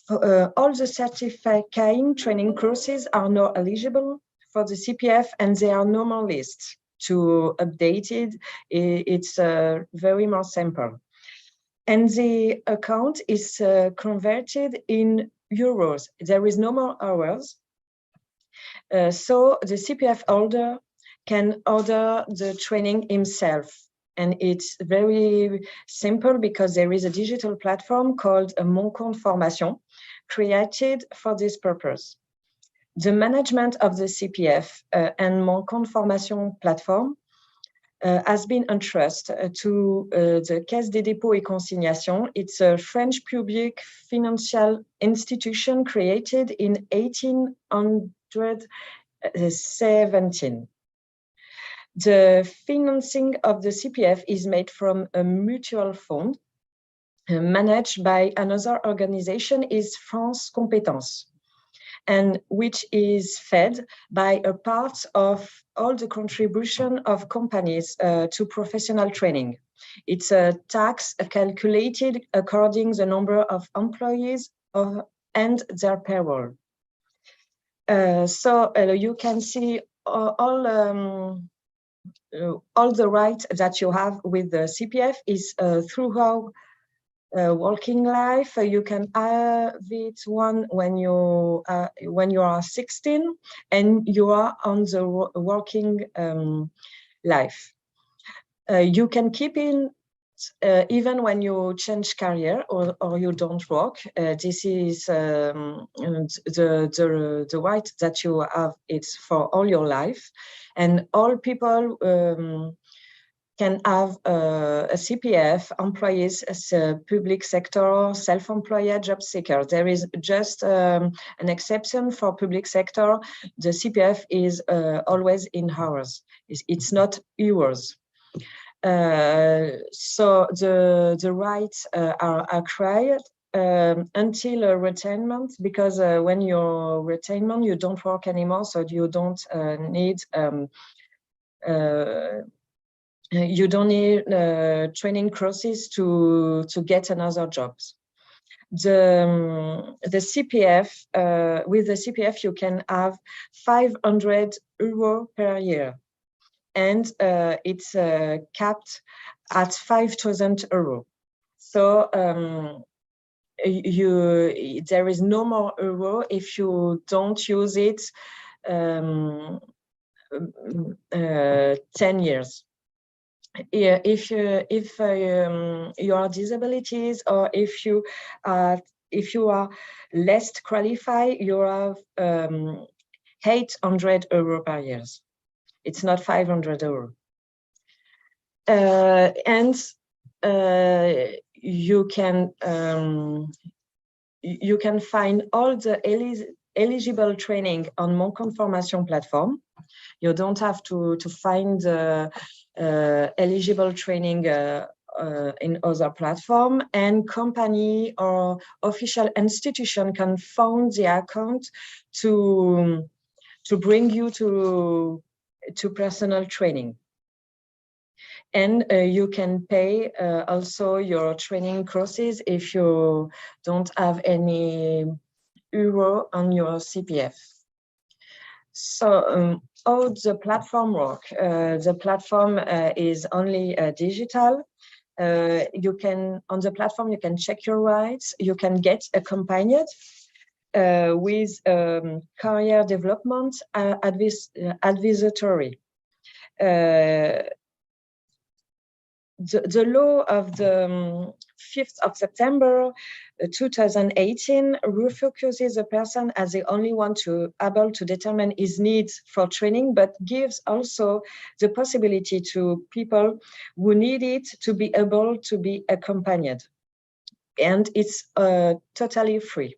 All the certifying training courses are now eligible for the CPF, and they are normal lists. To update it, it's very more simple. And the account is converted in euros. There is no more hours. So the CPF holder can order the training himself. And it's very simple because there is a digital platform called Mon Compte Formation, created for this purpose. The management of the CPF and Mon Compte Formation platform has been entrusted to the Caisse des dépôts et consignations. It's a French public financial institution created in 1817. The financing of the CPF is made from a mutual fund managed by another organization, is France Compétences, and which is fed by a part of all the contribution of companies to professional training. It's a tax calculated according to the number of employees and their payroll. So you can see all the rights that you have with the CPF is throughout working life. You can have it one when you are 16 and you are on the working life. You can keep it even when you change career or you don't work. This is the right that you have. It's for all your life, and all people can have a CPF, employees as a public sector, self-employed, job seeker. There is just an exception for public sector. The CPF is always in hours. It's not yours. So the rights are acquired until retirement, because when you're retirement, you don't work anymore, so you don't need training courses to get another jobs. The CPF, with the CPF, you can have 500 € per year, and it's capped at 5,000 €. So there is no more euro if you don't use it 10 years. If your disabilities, or if you are less qualified, you have 800 € per year. It's not 500 €. And you can find all the eligible training on Mon Compte Formation platform. You don't have to find the eligible training in other platform, and company or official institution can fund the account to bring you to personal training. And you can pay also your training courses if you don't have any euro on your CPF. So how the platform work? The platform is only digital. You can, on the platform, you can check your rights. You can get accompanied with career development advisory. The law of the 5th of September 2018 refocuses a person as the only one able to determine his needs for training, but gives also the possibility to people who need it to be able to be accompanied. And it's totally free.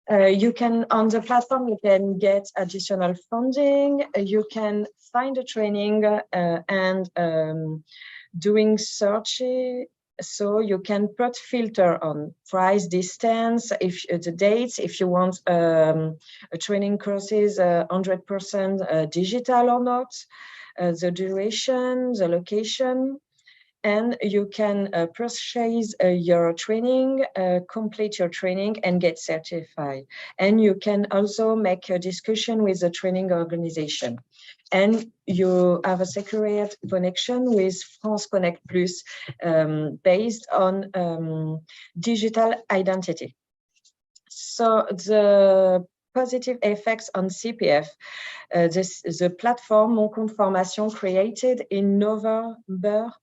You can, on the platform, you can get additional funding. You can find a training and doing search. So you can put filter on price, distance, if the dates, if you want a training courses 100% digital or not, the duration, the location. And you can purchase your training, complete your training, and get certified. And you can also make a discussion with the training organization. And you have a secure connection with France Connect Plus based on digital identity. So the positive effects on CPF. The platform Mon Compte Formation, created in November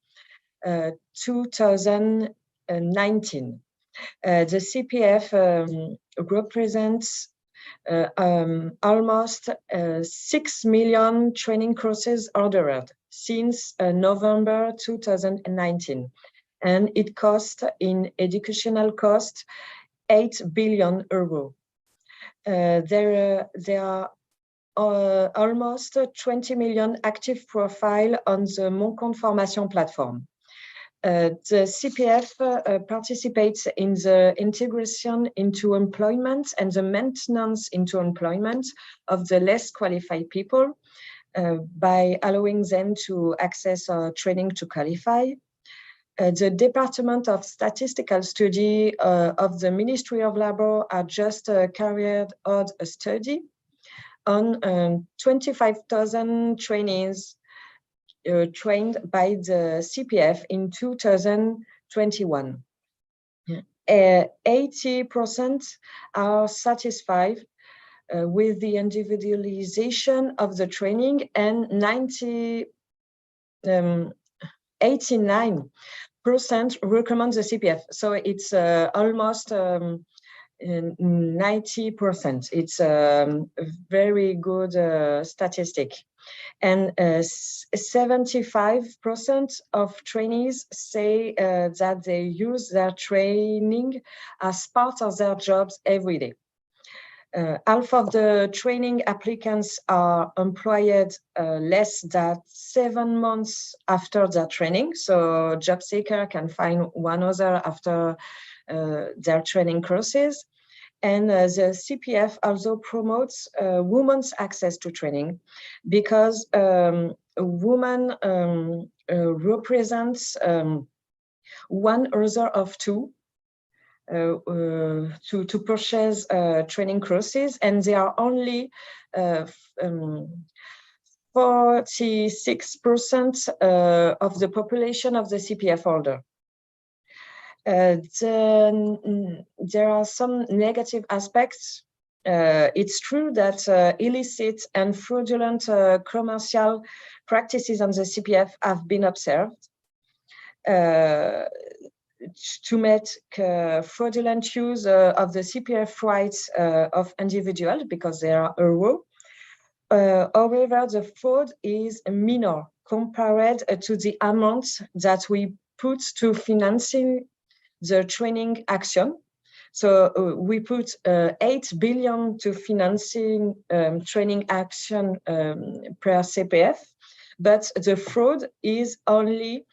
2019. The CPF represents almost 6 million training courses ordered since November 2019, and it cost in educational cost 8 billion euro. There are almost 20 million active profile on the Mon Compte Formation platform. The CPF participates in the integration into employment and the maintenance into employment of the less qualified people by allowing them to access training to qualify. The Department of Statistical Study of the Ministry of Labour are just carried out a study on 25,000 trainees trained by the CPF in 2021. 80% are satisfied with the individualization of the training, and 89% recommend the CPF. So it's almost 90%. It's a very good statistic. And 75% of trainees say that they use their training as part of their jobs every day. Half of the training applicants are employed less than 7 months after their training. So job seeker can find one other after their training courses. And the CPF also promotes women's access to training, because women represents 1 other of 2 to purchase training courses, and they are only 46% of the population of the CPF holder. There are some negative aspects. It's true that illicit and fraudulent commercial practices on the CPF have been observed. To make fraudulent use of the CPF rights of individuals, because they are euro. However, the fraud is minor compared to the amount that we put to financing the training action. So we put 8 billion to financing training action per CPF, but the fraud is only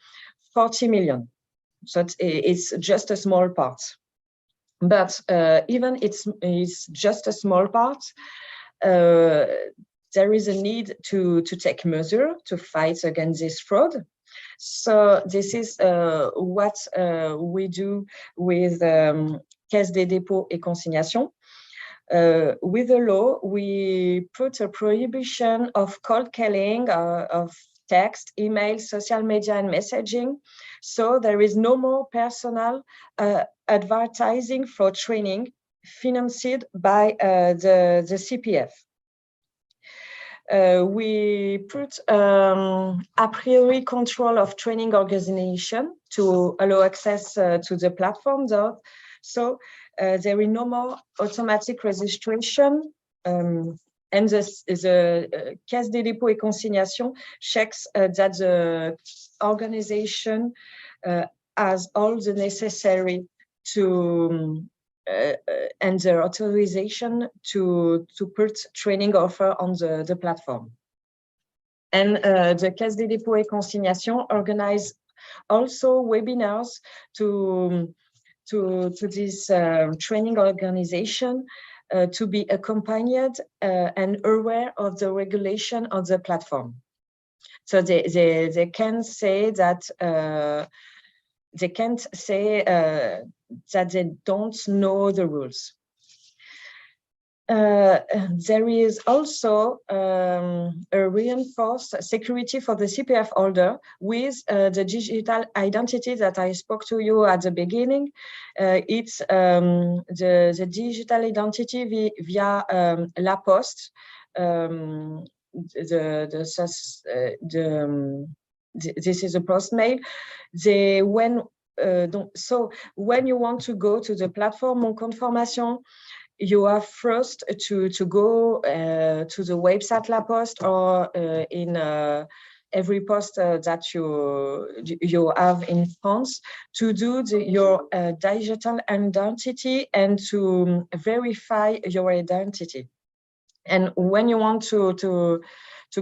40 million. So it's just a small part. But even it's just a small part, there is a need to take measure to fight against this fraud. So this is what we do with Caisse des dépôts et consignations. With the law, we put a prohibition of cold calling, of text, email, social media, and messaging. So there is no more personal advertising for training financed by the CPF. We put a priori control of training organization to allow access to the platform, though. So there is no more automatic registration, and the Caisse des dépôts et consignations checks that the organization has all the necessary to and the authorization to put training offer on the platform. And the Caisse des dépôts et consignations organize also webinars to this training organization to be accompanied and aware of the regulation of the platform. So they can say that they can't say that they don't know the rules. there is also a reinforced security for the CPF holder with the digital identity that I spoke to you at the beginning. It's the digital identity via La Poste. This is a post mail. So when you want to go to the platform Mon Compte Formation, you have first to go to the website La Poste, or in every post that you have in France, to do your digital identity and to verify your identity. And when you want to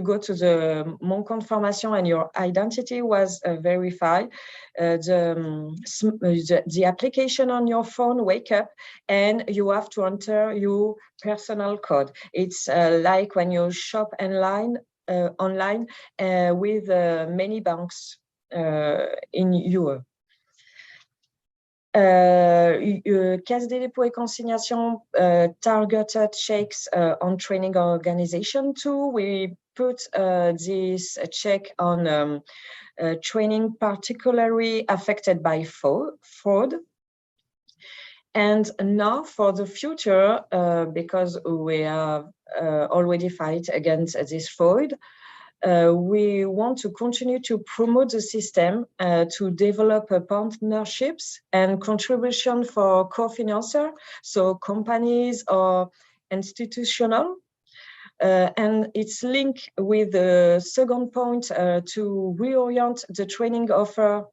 go to the Mon Compte Formation and your identity was verified, the application on your phone wake up and you have to enter your personal code. It's like when you shop online with many banks in Europe. Caisse des dépôts et consignation targeted checks on training organization too. We put this check on training particularly affected by fraud. And now for the future, because we have already fight against this fraud, we want to continue to promote the system to develop partnerships and contribution for co-financer, so companies or institutional. And it's linked with the second point to reorient the training offer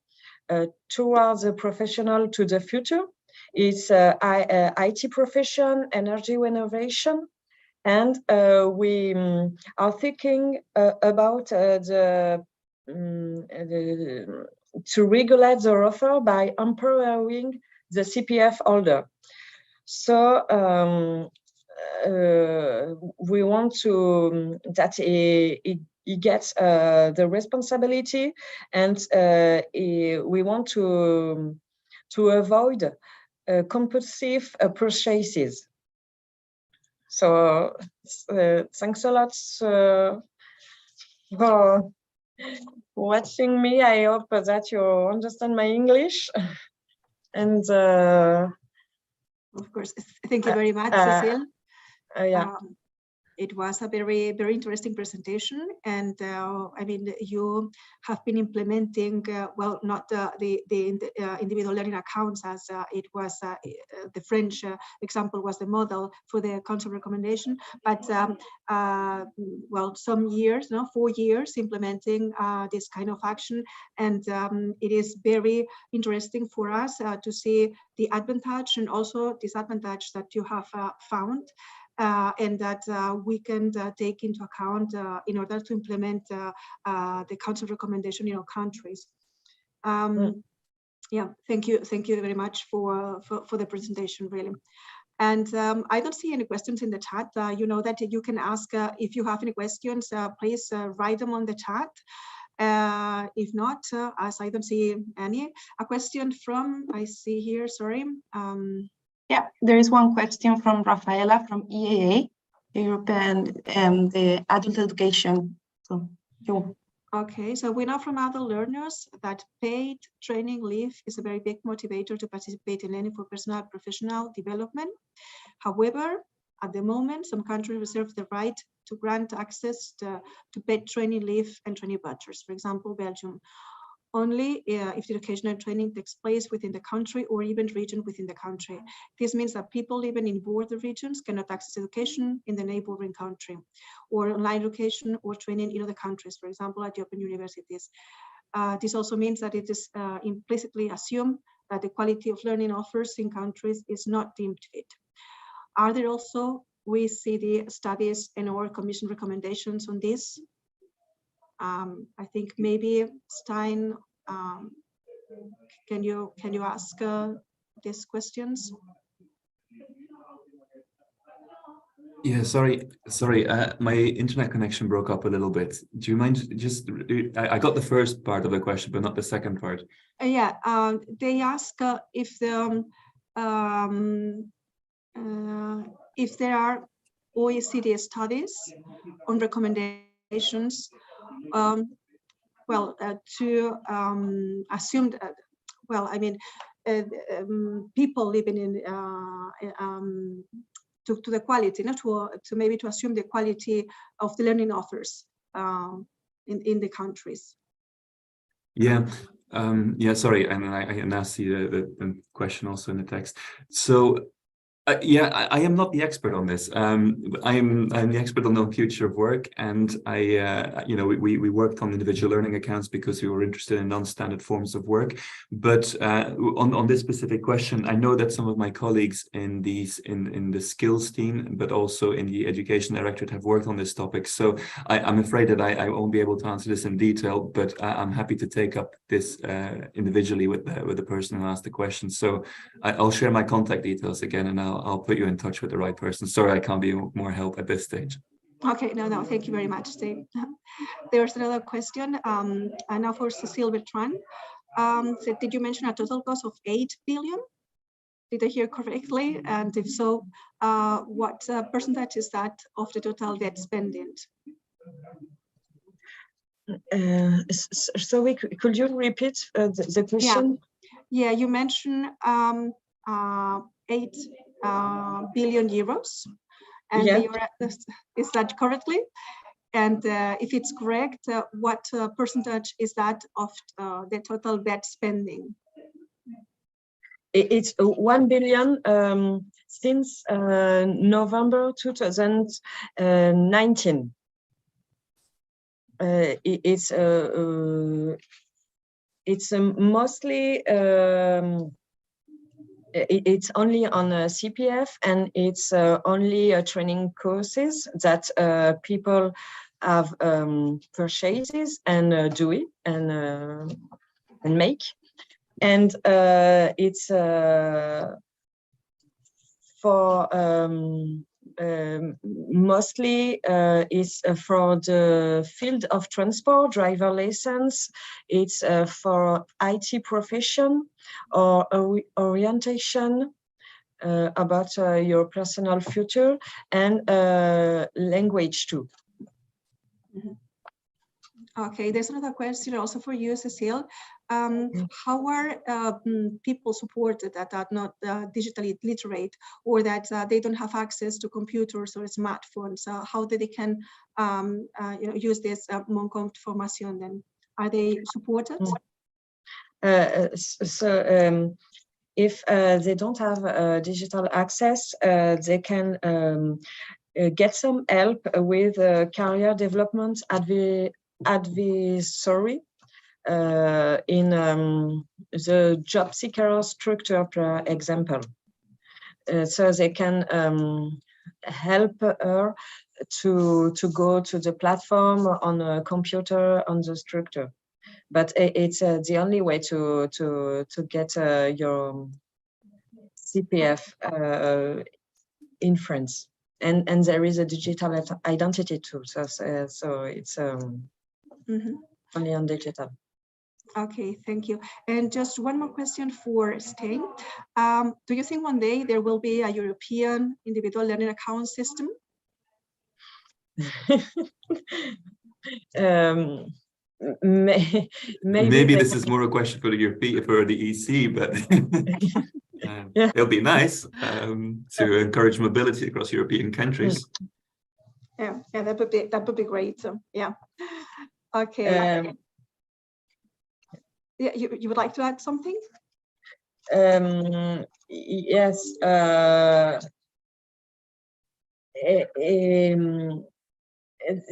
towards the professional to the future. It's IT profession, energy renovation. And we are thinking about to regulate the offer by empowering the CPF holder. So we want to that he gets the responsibility, and we want to avoid compulsive purchases. So thanks a lot for watching me. I hope that you understand my English. And
of course, thank you very much, Cecile.
Yeah.
It was a very, very interesting presentation, and I mean, you have been implementing well, not the individual learning accounts as it was the French example was the model for the council recommendation, but well, some years, 4 years implementing this kind of action, and it is very interesting for us to see the advantage and also disadvantage that you have found. And that we can take into account in order to implement the council recommendation in our countries. Yeah, thank you very much for the presentation, really. And I don't see any questions in the chat. You know that you can ask if you have any questions, please write them on the chat. If not, as I don't see any, a question from, I see here, sorry.
Yeah, there is one question from Rafaela from EAA, European the adult education. So you.
Okay, so we know from other learners that paid training leave is a very big motivator to participate in learning for personal and professional development. However, at the moment, some countries reserve the right to grant access to paid training leave and training vouchers. For example, Belgium. Only if the educational training takes place within the country or even region within the country. This means that people living in border regions cannot access education in the neighboring country, or online education or training in other countries, for example, at European universities. This also means that it is implicitly assumed that the quality of learning offers in countries is not deemed fit. Are there also OECD studies and or Commission recommendations on this? I think maybe Stein, can you ask these questions?
Yeah, sorry. My internet connection broke up a little bit. Do you mind just? I got the first part of the question, but not the second part.
Yeah, they ask if there are OECD studies on recommendations, to assume that, people living in to the quality, not to maybe to assume the quality of the learning offers in the countries.
Yeah. Sorry, and I now see the question also in the text. So I am not the expert on this. I'm the expert on the future of work, and we worked on individual learning accounts because we were interested in non-standard forms of work. But on this specific question, I know that some of my colleagues in the skills team, but also in the education directorate, have worked on this topic. So I'm afraid that I won't be able to answer this in detail, but I'm happy to take up this individually with the person who asked the question. So I'll share my contact details again, and I'll put you in touch with the right person. Sorry, I can't be more help at this stage.
Okay, no, thank you very much, Steve. There's another question, and now for Cecile Bertrand. So did you mention a total cost of 8 billion? Did I hear correctly? And if so, what percentage is that of the total debt spending?
So could you repeat the question?
Yeah, you mentioned 8 billion euros, and is that correctly? And if it's correct, what percentage is that of the total debt spending?
It's 1 billion since November 2019. It's mostly it's only on CPF, and it's only training courses that people have purchases and do it and make, and it's for mostly is for the field of transport, driver license. It's for IT profession or orientation about your personal future, and language too.
Mm-hmm. Okay, there's another question also for you, Cecile. How are people supported that are not digitally literate, or that they don't have access to computers or smartphones? How they can use this Mon-Compte formation? Then are they supported?
If they don't have digital access, they can get some help with career development advisory in the job seeker structure, for example. So they can help her to go to the platform on a computer on the structure. But it's the only way to get your CPF in France. And there is a digital identity too. So it's only on digital.
Okay, thank you. And just one more question for Stein. Do you think one day there will be a European individual learning account system?
Maybe this is more a question for the European, for the EC, but it'll be nice to encourage mobility across European countries.
Yeah, that would be great. So, yeah. Okay. Yeah, you would like to add something?
Yes.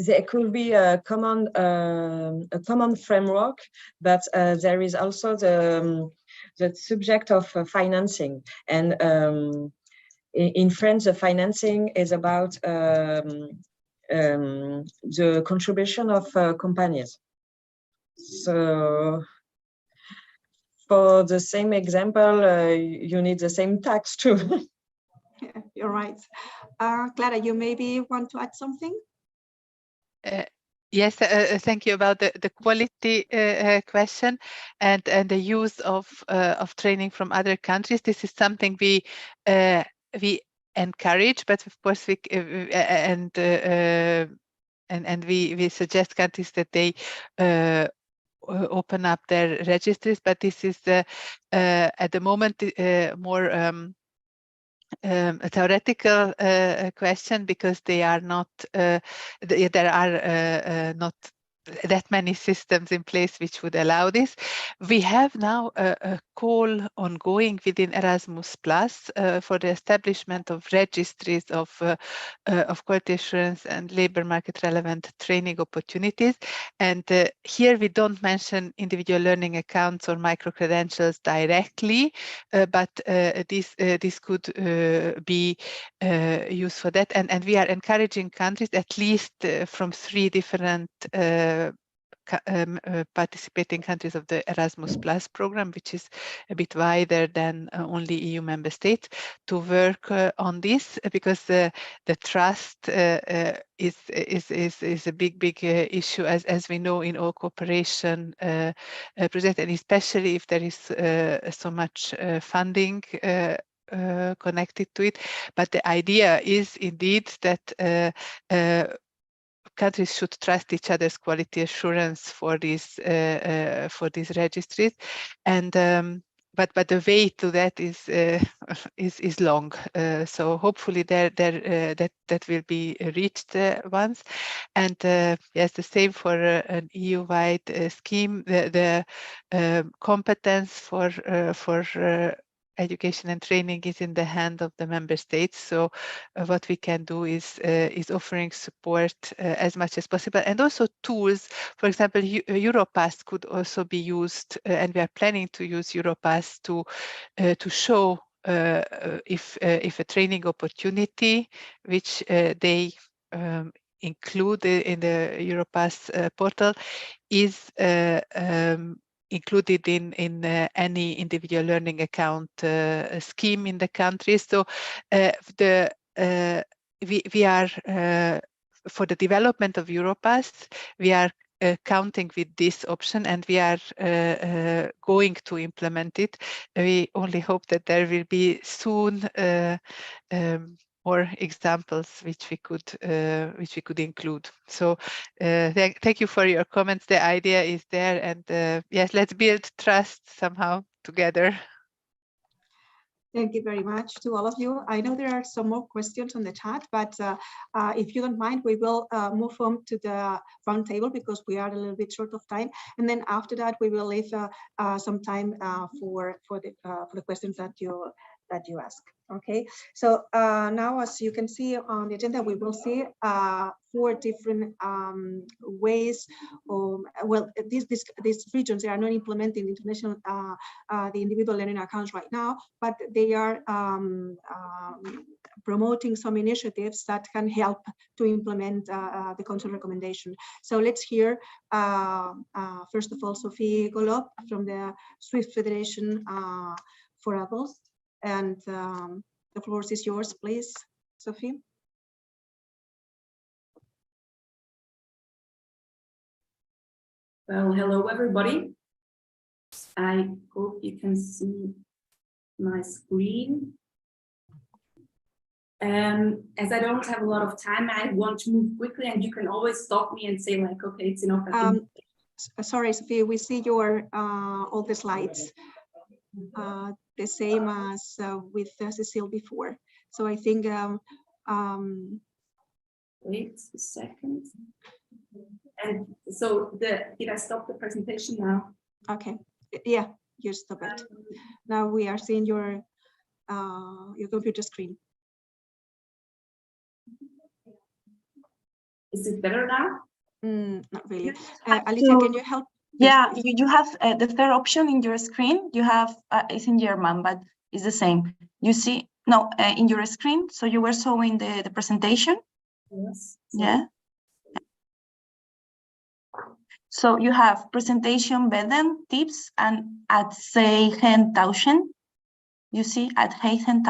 There could be a common framework, but there is also the subject of financing. And in France, the financing is about the contribution of companies. So for the same example, you need the same tax too.
Yeah, you're right. Clara, you maybe want to add something?
Yes, thank you about the quality question and the use of training from other countries. This is something we encourage, but of course we we suggest countries that they open up their registries, but this is at the moment more a theoretical question, because they are not there are not that many systems in place which would allow this. We have now a call ongoing within Erasmus Plus for the establishment of registries of quality assurance and labor market relevant training opportunities. And here we don't mention individual learning accounts or micro credentials directly, but this could be used for that. And we are encouraging countries, at least from 3 different participating countries of the Erasmus Plus program, which is a bit wider than only EU member states, to work on this, because the trust is a big issue, as we know in all cooperation projects, and especially if there is so much funding connected to it. But the idea is indeed that countries should trust each other's quality assurance for these registries, and but the way to that is long. So hopefully that will be reached once. And yes, the same for an EU-wide scheme. The competence for education and training is in the hand of the member states. So what we can do is offering support as much as possible, and also tools. For example, Europass could also be used, and we are planning to use Europass to show if a training opportunity which they include in the Europass portal is included in any individual learning account scheme in the country. So we are for the development of Europass, we are counting with this option, and we are going to implement it. We only hope that there will be soon more examples which we could include. So thank you for your comments. The idea is there, and yes, let's build trust somehow together.
Thank you very much to all of you. I know there are some more questions on the chat, but if you don't mind, we will move on to the round table, because we are a little bit short of time. And then after that, we will leave some time for the questions that you ask. Okay, so now, as you can see on the agenda, we will see 4 different ways of, well, these regions, they are not implementing international the individual learning accounts right now, but they are promoting some initiatives that can help to implement the council recommendation. So let's hear first of all Sophie Golob from the Swiss Federation for Adults. And the floor is yours, please, Sophie.
Well, hello, everybody. I hope you can see my screen. As I don't have a lot of time, I want to move quickly, and you can always stop me and say, like, okay, it's enough.
Sorry, Sophie, we see your all the slides. The same as with Cecile before. So I think,
wait a second. And so did I stop the presentation now?
Okay, yeah, you stop it. Now we are seeing your computer screen.
Is it better now?
Not really. Alicia, can you help?
Yeah, you have the third option in your screen. You have it's in German, but it's the same. You see, no, in your screen. So you were showing the presentation.
Yes.
Yeah. So you have presentation, Beden, tips, and at Zeichen. You see at Zeichen,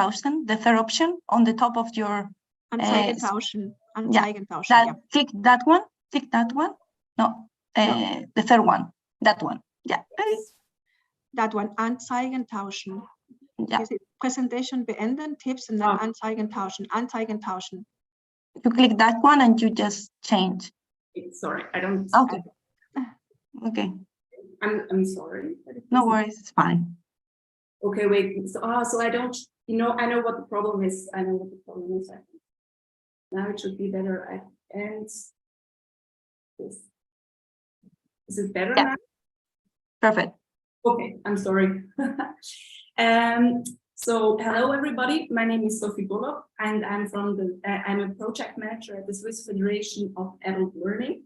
the third option on the top of your.
Anzeigentauschen. Anzeigentauschen.
Yeah.
Yeah.
Tick that one. Tick that one. No, no. The third one. That one. Yeah.
That one. Anzeigentauschen.
Yeah.
Präsentation beenden, Tipps und dann Anzeigen tauschen.
You click that one and you just change.
Sorry, I don't.
Okay. Okay.
I'm sorry.
No worries, it's fine.
Okay, wait. So I don't. I know what the problem is. I know what the problem is. I think. Now it should be better. And this. Is it better now?
Perfect.
Okay, I'm sorry. So hello everybody. My name is Sophie Bullock, and I'm I'm a project manager at the Swiss Federation of Adult Learning.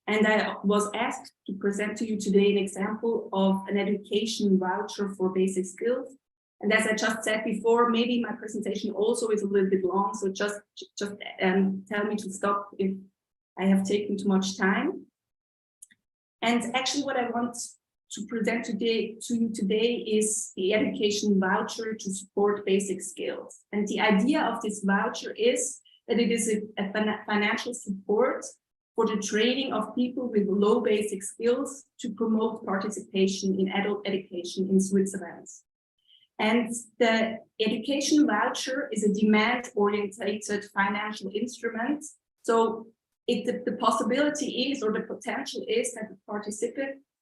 And I was asked to present to you today an example of an education voucher for basic skills. And as I just said before, maybe my presentation also is a little bit long, so just tell me to stop if I have taken too much time. And actually what I want to present to you today is the education voucher to support basic skills. And the idea of this voucher is that it is a financial support for the training of people with low basic skills to promote participation in adult education in Switzerland. And the education voucher is a demand-oriented financial instrument. So the possibility is, or the potential is, that the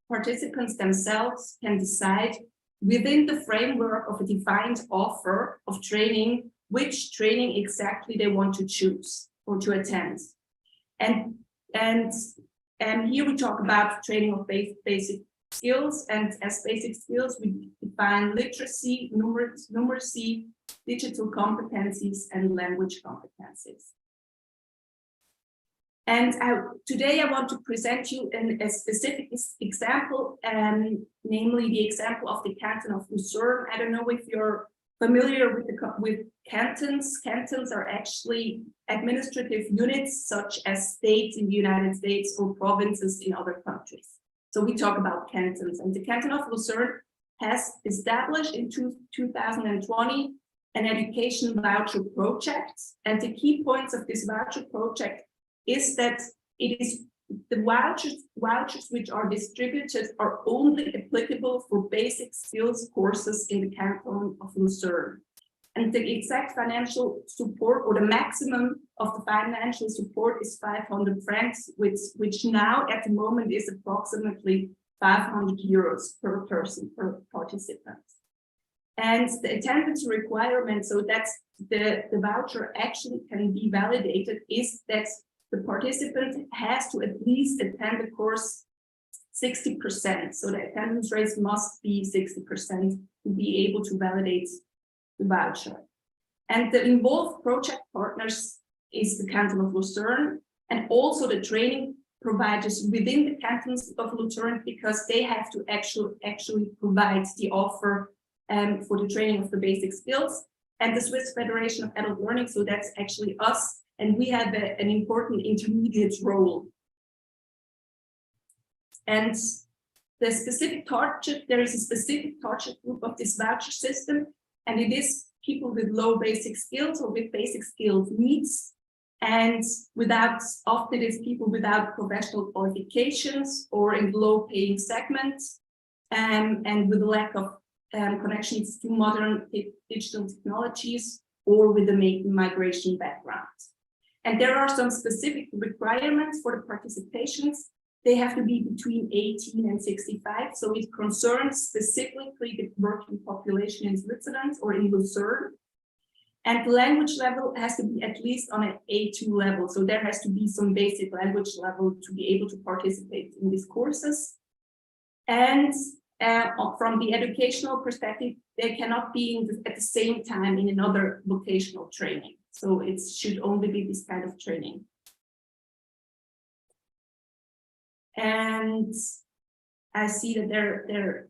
participants themselves can decide within the framework of a defined offer of training, which training exactly they want to choose or to attend. And here we talk about training of basic skills, and as basic skills we define literacy, numeracy, digital competencies, and language competencies. And today I want to present you a specific example, namely the example of the canton of Lucerne. I don't know if you're familiar with cantons. Cantons are actually administrative units such as states in the United States or provinces in other countries. So we talk about cantons, and the canton of Lucerne has established in 2020 an education voucher project. And the key points of this voucher project is that it is the vouchers which are distributed are only applicable for basic skills courses in the canton of Lucerne. And the exact financial support, or the maximum of the financial support, is 500 francs, which now at the moment is approximately 500 euros per person, per participant. And the attendance requirement, so that's the voucher actually can be validated, is that the participant has to at least attend the course 60%. So the attendance rate must be 60% to be able to validate the voucher. And the involved project partners is the canton of Lucerne, and also the training providers within the cantons of Lucerne, because they have to actually provide the offer for the training of the basic skills, and the Swiss Federation of Adult Learning. So that's actually us, and we have an important intermediate role. And the specific target, there is a specific target group of this voucher system, and it is people with low basic skills or with basic skills needs, and often it is people without professional qualifications or in low paying segments, and with a lack of connections to modern digital technologies or with a migration background. And there are some specific requirements for the participations. They have to be between 18 and 65. So it concerns specifically the working population in Switzerland or in Lucerne. And the language level has to be at least on an A2 level. So there has to be some basic language level to be able to participate in these courses. And from the educational perspective, they cannot be at the same time in another vocational training. So it should only be this kind of training. And I see that there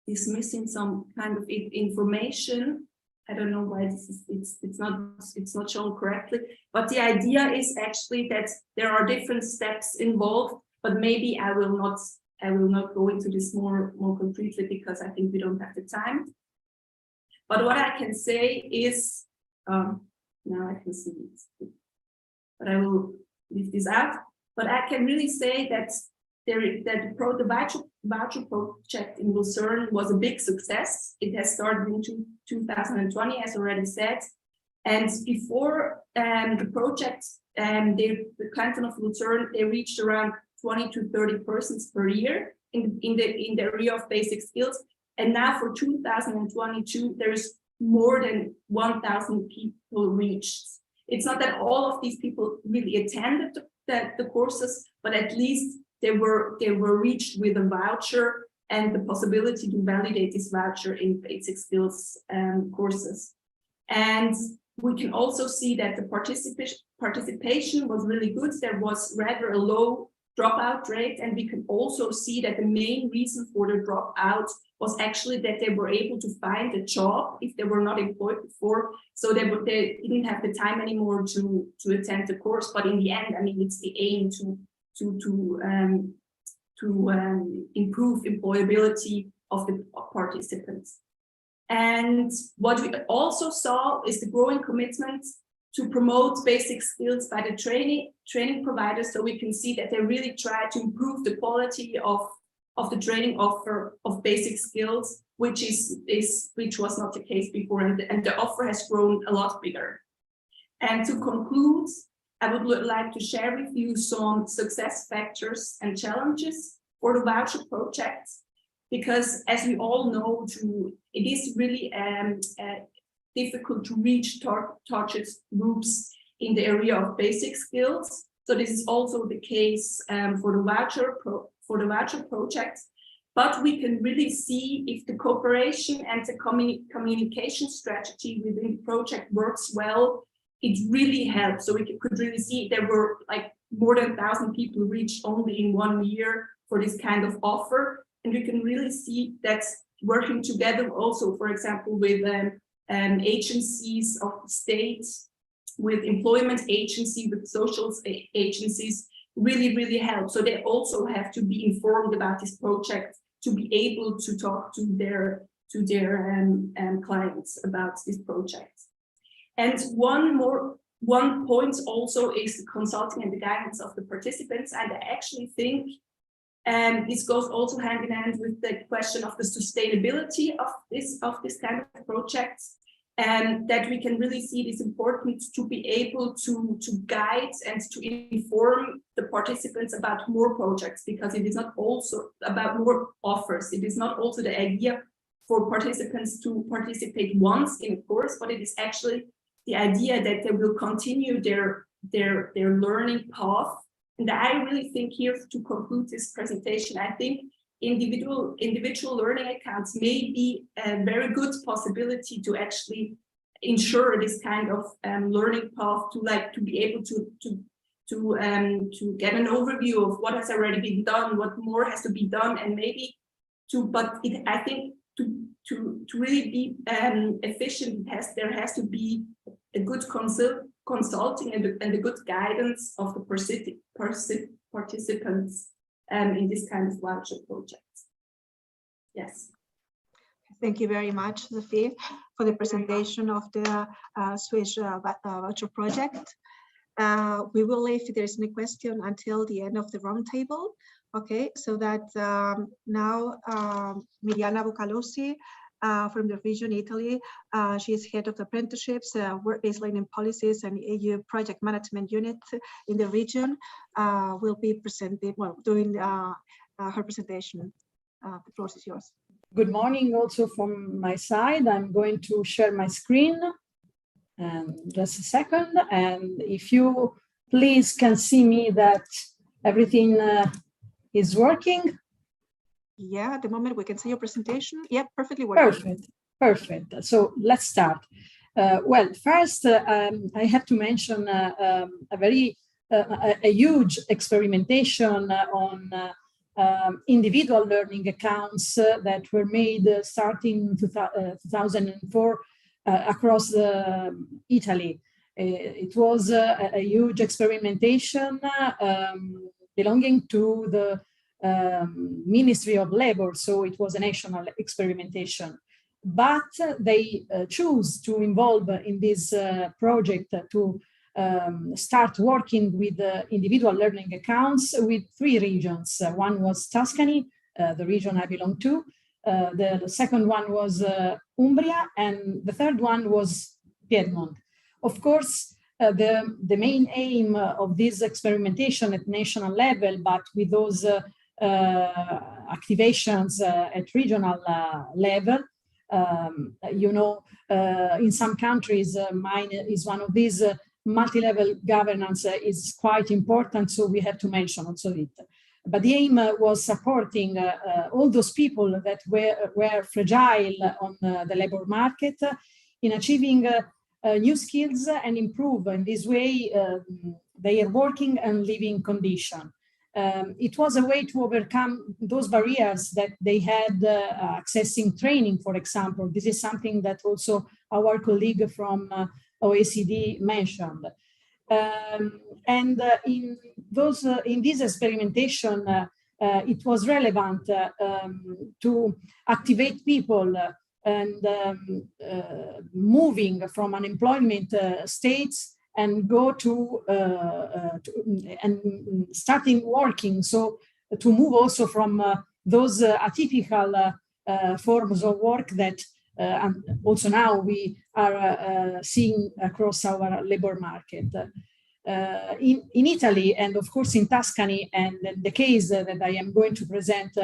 is missing some kind of information. I don't know why this is, it's not shown correctly, but the idea is actually that there are different steps involved, but maybe I will not go into this more concretely because I think we don't have the time. But what I can say is, now I can see it, but I will leave this out. But I can really say that the voucher project in Lucerne was a big success. It has started in 2020, as already said. And before the project, the canton of Lucerne, they reached around 20 to 30 persons per year in the area of basic skills. And now for 2022, there's more than 1,000 people reached. It's not that all of these people really attended the courses, but at least they were reached with a voucher and the possibility to validate this voucher in basic skills courses. And we can also see that the participation was really good. There was rather a low dropout rate, and we can also see that the main reason for the dropout was actually that they were able to find a job if they were not employed before. So they didn't have the time anymore to attend the course. But in the end, I mean, it's the aim to improve employability of the participants. And what we also saw is the growing commitment to promote basic skills by the training providers. So we can see that they really try to improve the quality of the training offer of basic skills, which was not the case before, and the offer has grown a lot bigger. And to conclude, I would like to share with you some success factors and challenges for the voucher project, because as we all know, it is really difficult to reach target groups in the area of basic skills. So this is also the case for the voucher project. But we can really see if the cooperation and the communication strategy within the project works well, it really helps. So we could really see there were like more than 1,000 people reached only in 1 year for this kind of offer. And we can really see that working together also, for example, with agencies of the state, with employment agency, with social agencies, really help. So they also have to be informed about this project to be able to talk to their clients about this project. And one point also is the consulting and the guidance of the participants. And I actually think this goes also hand in hand with the question of the sustainability of this kind of projects, and that we can really see it is important to be able to guide and to inform the participants about more projects, because it is not also about more offers. It is not also the idea for participants to participate once in a course, but it is actually the idea that they will continue their learning path. And I really think here, to conclude this presentation, I think individual learning accounts may be a very good possibility to actually ensure this kind of learning path, to be able to get an overview of what has already been done, what more has to be done, and maybe I think to really be efficient, there has to be a good consulting and a good guidance of the participants in this kind of voucher projects. Yes.
Thank you very much, Sophie, for the presentation of the Swiss voucher project. We will leave if there's any question until the end of the roundtable. Okay, so that now Miriana Bucalosi from the region Italy, she is head of the apprenticeships, work-based learning policies and EU project management unit in the region, will be presenting, doing her presentation. The floor is yours.
Good morning also from my side. I'm going to share my screen, and just a second. And if you please can see me that everything is working.
Yeah, at the moment we can see your presentation. Yeah, perfectly working.
Perfect. So let's start. Well, first I have to mention a huge experimentation on individual learning accounts that were made starting 2004 across Italy. It was a huge experimentation belonging to the Ministry of Labor, so it was a national experimentation. But they choose to involve in this project to start working with individual learning accounts with 3 regions. One was Tuscany, the region I belong to. The second one was Umbria, and the third one was Piedmont. Of course, the main aim of this experimentation at national level, but with those activations at regional level, you know, in some countries, mine is one of these, multi-level governance is quite important, so we have to mention also it. But the aim was supporting all those people that were fragile on the labor market in achieving new skills and improve in this way their working and living condition. It was a way to overcome those barriers that they had accessing training, for example. This is something that also our colleague from OECD mentioned. In this experimentation, it was relevant to activate people and moving from unemployment states and go to and starting working. So to move also from those atypical forms of work that and also now we are seeing across our labor market. In Italy, and of course in Tuscany, and the case that I am going to present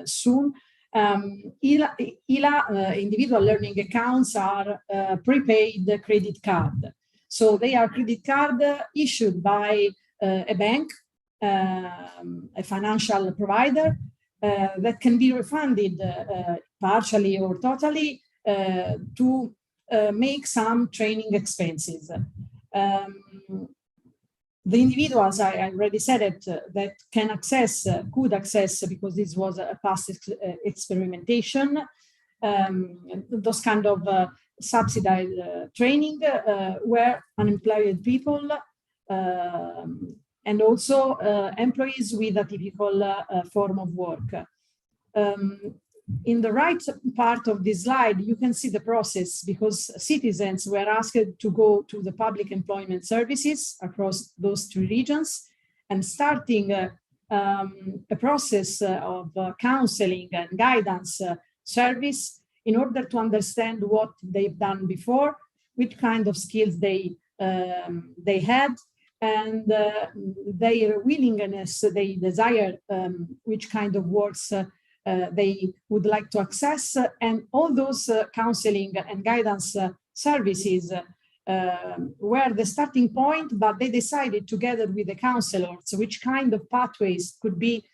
soon, ILA, individual learning accounts, are prepaid credit card. So they are credit card issued by a bank, a financial provider, that can be refunded partially or totally to make some training expenses. The individuals, I already said it, that can access, could access, because this was a past experimentation, those kind of subsidized training were unemployed people and also employees with a typical form of work. In the right part of this slide, you can see the process, because citizens were asked to go to the public employment services across those 3 regions and starting a process of counseling and guidance service in order to understand what they've done before, which kind of skills they had, and their willingness, they desire, which kind of works they would like to access, and all those counseling and guidance services were the starting point, but they decided together with the counselors which kind of pathways could be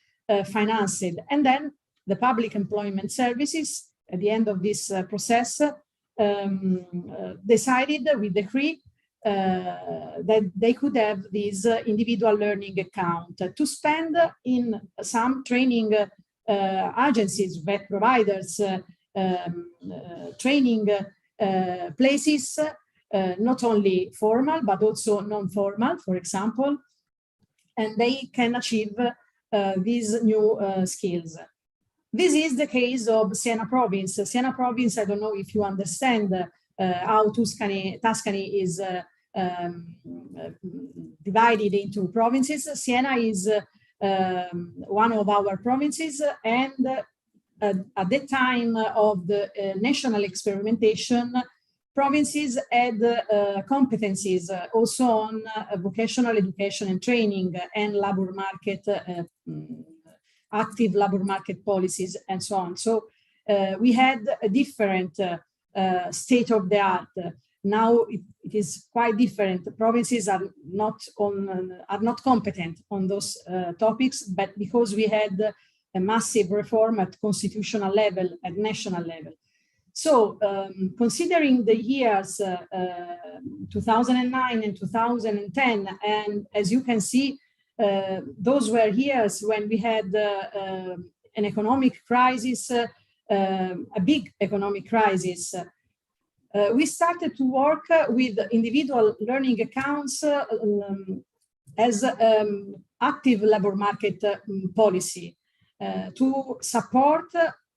financed. And then the public employment services, at the end of this process, decided with decree that they could have this individual learning account to spend in some training agencies, web providers, training places, not only formal, but also non-formal, for example, and they can achieve these new skills. This is the case of Siena province. Siena province, I don't know if you understand how Tuscany is divided into provinces. Siena is one of our provinces, and at the time of the national experimentation, provinces had competencies also on vocational education and training and labor market, active labor market policies, and so on. So we had a different state of the art. Now it is quite different. The provinces are not competent on those topics, but because we had a massive reform at constitutional level, at national level. So considering the years 2009 and 2010, and as you can see, those were years when we had an economic crisis, a big economic crisis. We started to work with individual learning accounts as active labor market policy to support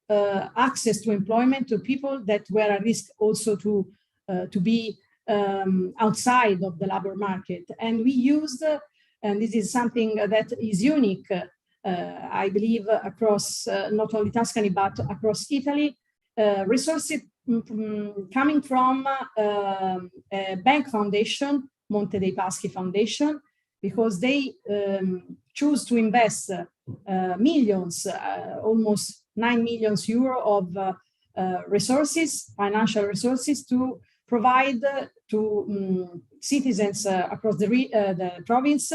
access to employment to people that were at risk also to be outside of the labor market. And we used, and this is something that is unique, I believe, across not only Tuscany, but across Italy, resources coming from a bank foundation, Monte dei Paschi Foundation, because they choose to invest millions, almost 9 million euro of resources, financial resources, to provide to citizens across the province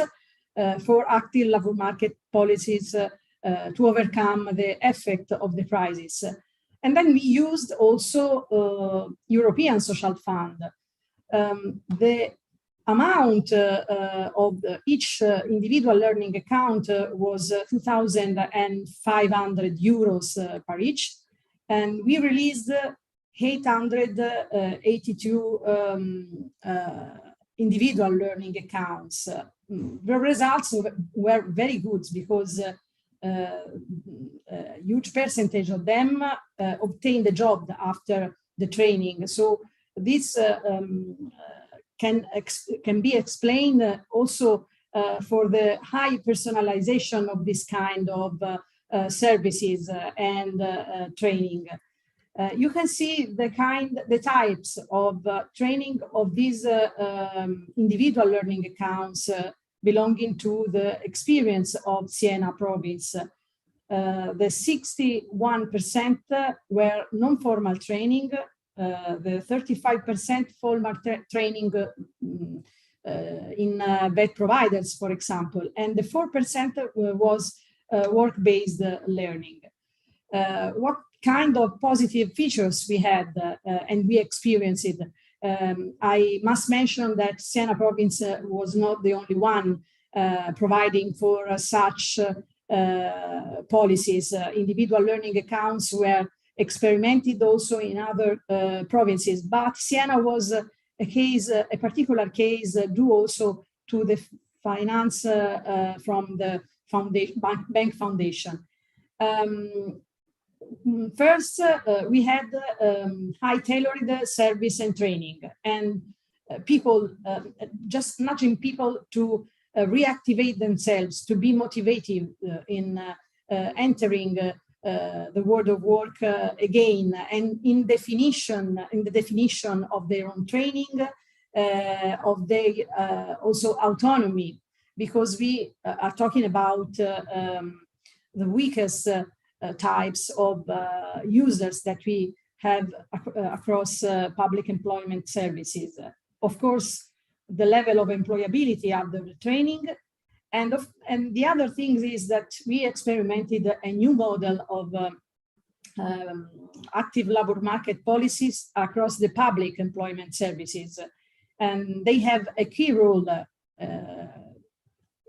for active labor market policies to overcome the effect of the crisis. And then we used also European Social Fund. The amount of each individual learning account was 2,500 euros per each. And we released 882 individual learning accounts. The results were very good because a huge percentage of them obtained a job after the training. So this can be explained also for the high personalization of this kind of services and training. You can see the types of training of these individual learning accounts belonging to the experience of Siena province. The 61% were non-formal training, the 35% formal training in vet providers, for example, and the 4% was work-based learning. What kind of positive features we had and we experienced it? I must mention that Siena province was not the only one providing for such policies. Individual learning accounts were experimented also in other provinces, but Siena was a particular case due also to the finance from the bank foundation. First, we had high tailored service and training, and people, just nudging people to reactivate themselves, to be motivated in entering the world of work again, and in the definition of their own training, of their also autonomy, because we are talking about the weakest types of users that we have across public employment services. Of course, the level of employability after the training, and the other thing is that we experimented a new model of active labor market policies across the public employment services, and they have a key role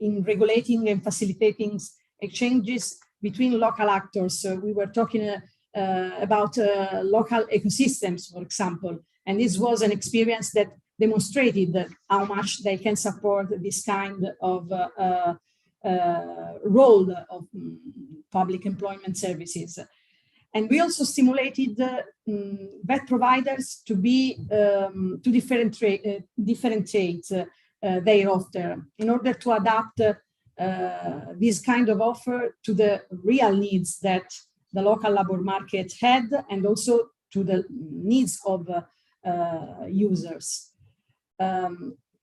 in regulating and facilitating exchanges between local actors. So we were talking about local ecosystems, for example, and this was an experience that demonstrated how much they can support this kind of role of public employment services. And we also stimulated vet providers to be to differentiate their offer in order to adapt this kind of offer to the real needs that the local labor market had, and also to the needs of users.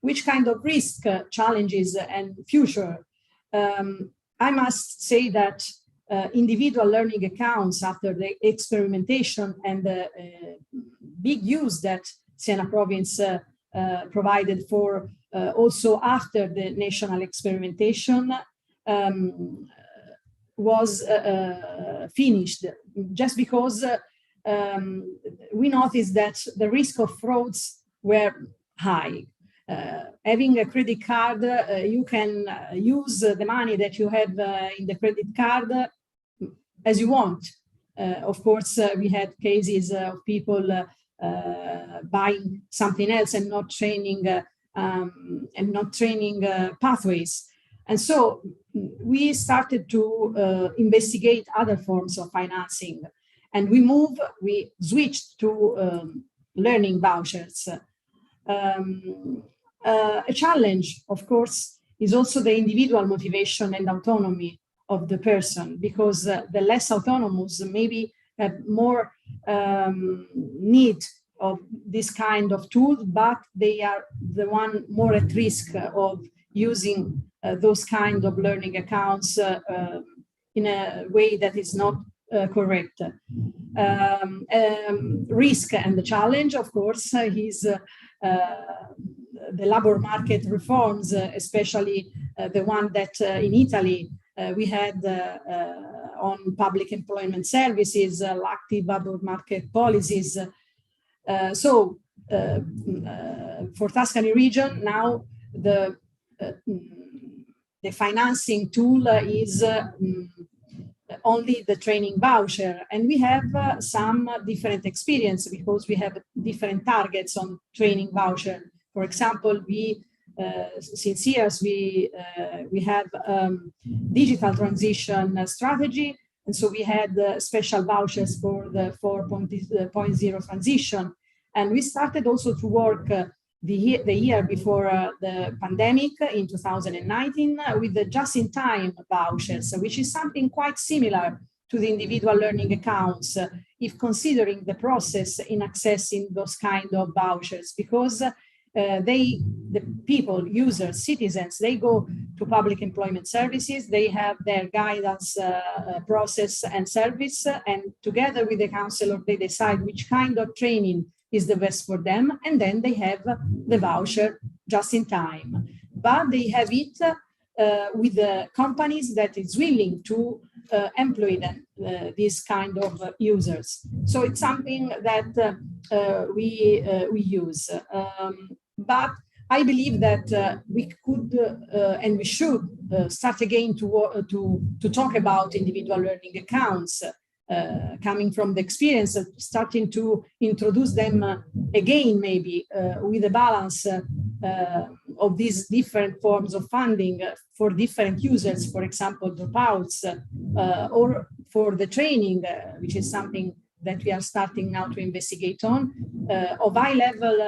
Which kind of risk, challenges, and future? I must say that individual learning accounts, after the experimentation and the big use that Siena province provided for also after the national experimentation, was finished, just because we noticed that the risk of frauds were high. Having a credit card, you can use the money that you have in the credit card as you want. Of course, we had cases of people buying something else and not training pathways. And so we started to investigate other forms of financing, and we switched to learning vouchers. A challenge, of course, is also the individual motivation and autonomy of the person, because the less autonomous maybe have more need of this kind of tool, but they are the one more at risk of using those kind of learning accounts in a way that is not correct. Risk and the challenge, of course, is the labor market reforms, especially the one that in Italy we had on public employment services, active labor market policies. For Tuscany region, now the financing tool is only the training voucher, and we have some different experience because we have different targets on training voucher. For example, we since years we have digital transition strategy, and so we had special vouchers for the 4.0 transition, and we started also to work the year before the pandemic in 2019 with the just-in-time vouchers, which is something quite similar to the individual learning accounts, if considering the process in accessing those kind of vouchers, because the people, users, citizens, they go to public employment services, they have their guidance process and service, and together with the counselor, they decide which kind of training is the best for them, and then they have the voucher just in time. But they have it with the companies that is willing to employ them, these kind of users. So it's something that we use. But I believe that we could and we should start again to talk about individual learning accounts, coming from the experience of starting to introduce them again, maybe with a balance of these different forms of funding for different users, for example, dropouts, or for the training, which is something that we are starting now to investigate on, of high-level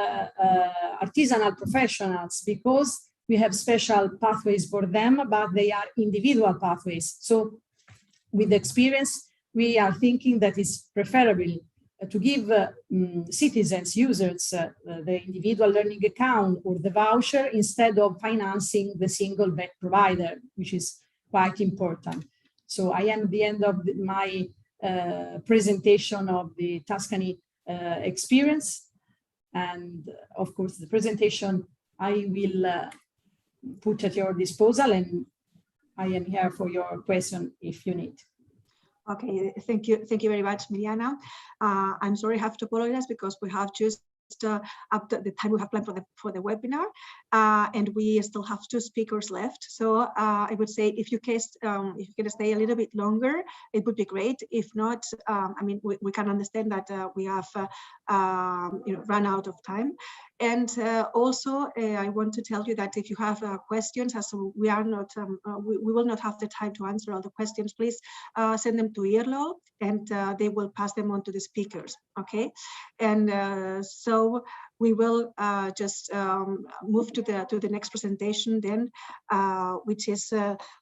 artisanal professionals, because we have special pathways for them, but they are individual pathways. So with experience, we are thinking that it's preferable to give citizens, users, the individual learning account or the voucher instead of financing the single bed provider, which is quite important. So I am at the end of my presentation of the Tuscany experience. And of course, the presentation I will put at your disposal, and I am here for your question if you need.
Okay, thank you very much, Miliana. I'm sorry, I have to apologize because we have just up to the time we have planned for the webinar, and we still have 2 speakers left. So I would say if you can stay a little bit longer, it would be great. If not, I mean, we can understand that we have run out of time. And also, I want to tell you that if you have questions, as we are not, we will not have the time to answer all the questions, please send them to EARLALL, and they will pass them on to the speakers, okay? And so we will just move to the next presentation then, which is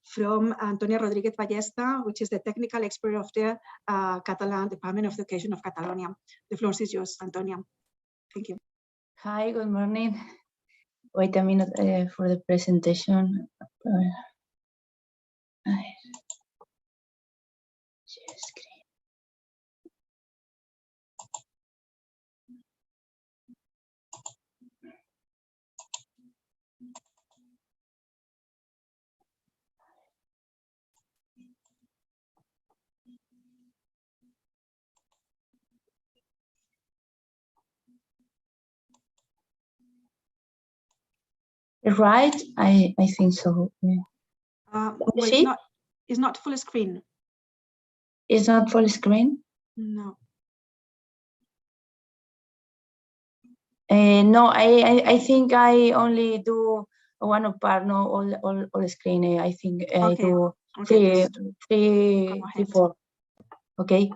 from Antonia Rodríguez Ballesta, which is the technical expert of the Catalan Department of Education of Catalonia. The floor is yours, Antonia. Thank you.
Hi, good morning. Wait a minute for the presentation. Share screen. Right, I think so. Yeah.
Well, it's not full screen.
It's not full screen?
No.
No, I think I only do one part, no all screen. I think I do three, 4. Okay.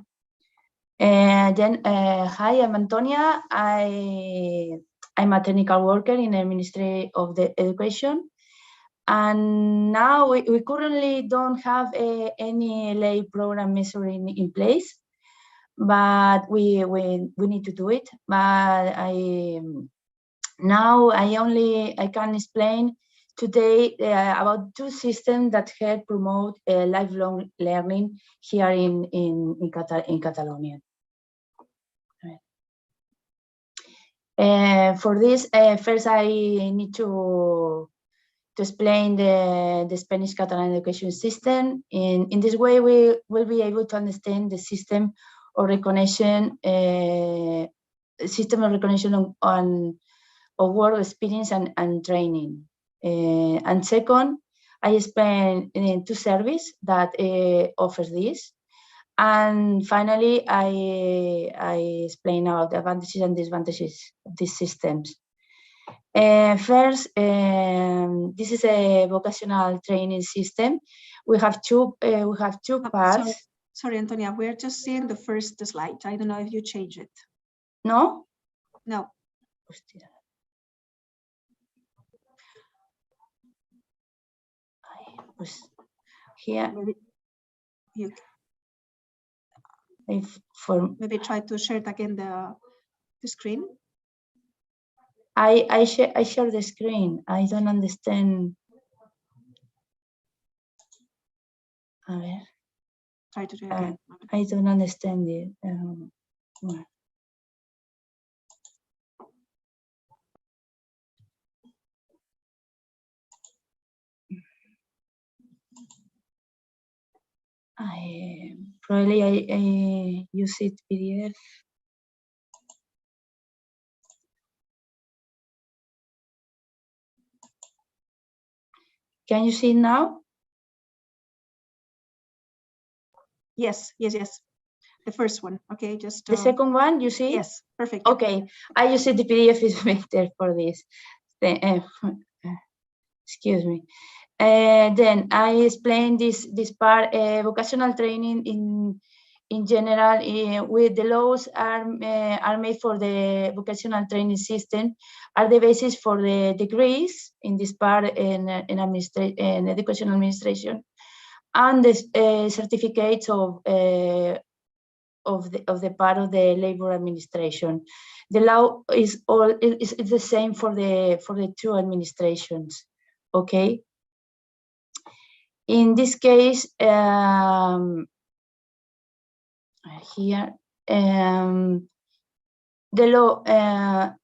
And then hi, I'm Antonia. I I'm a technical worker in the Ministry of the Education. And now we currently don't have any lay program measuring in place, but we need to do it. But I can explain today about two systems that help promote lifelong learning here in Catalonia. For this, first I need to explain the Spanish Catalan education system. In this way, we will be able to understand the system of recognition, of work experience and training. And second, I explain two services that offers this. And finally, I explain about the advantages and disadvantages of these systems. First, this is a vocational training system. We have two parts.
Sorry, Antonia, we're just seeing the first slide. I don't know if you change it.
No?
No.
Here.
Maybe try to share it again the screen.
I share the screen. I don't understand. A ver.
Try to do it again.
I don't understand it. Probably I use it PDF. Can you see it now?
Yes. The first one. Okay, just
the second one, you see?
Yes, perfect.
Okay, I use it. The PDF is better for this. Excuse me. Then I explain this part. Vocational training in general, with the laws are made for the vocational training system, are the basis for the degrees in this part in education administration, and the certificates of the part of the labor administration. The law is the same for the two administrations. Okay. In this case, here, the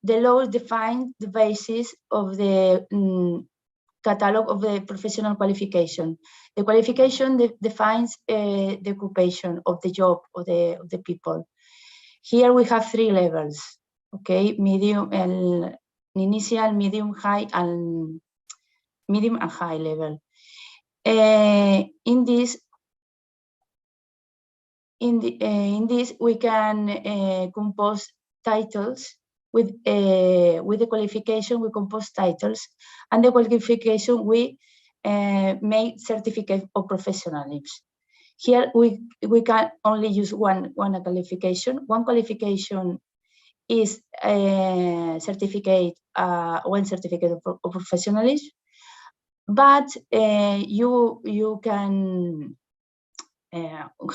law defines the basis of the catalog of the professional qualification. The qualification defines the occupation of the job of the people. Here we have three levels. Okay, medium, initial, medium, high, and medium and high level. In this we can compose titles with the qualification. We compose titles, and the qualification we make certificate of professionalism. Here we can only use one qualification. One qualification is a certificate, one certificate of professionalism, but you can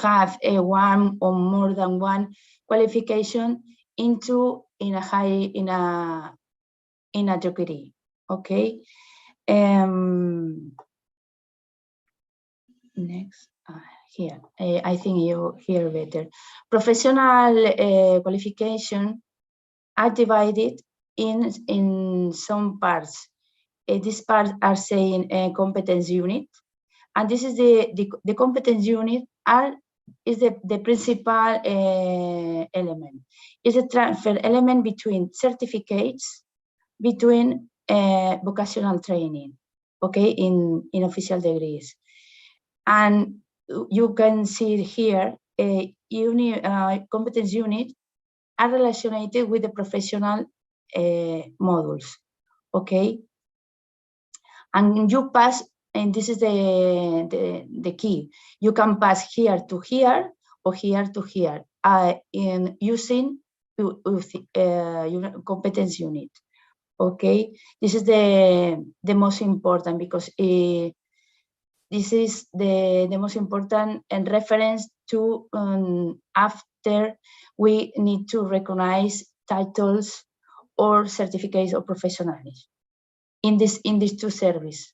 have one or more than one qualification in a degree. Okay. Next, here I think you hear better. Professional qualification are divided in some parts. These parts are saying competence unit, and this is the competence unit is the principal element. It's a transfer element between certificates, between vocational training, okay, in official degrees. And you can see here competence unit are related with the professional modules, okay. And you pass, and this is the key. You can pass here to here or here to here in using competence unit. Okay, this is the most important, because this is the most important and reference to after we need to recognize titles or certificates of professionalism in these two services.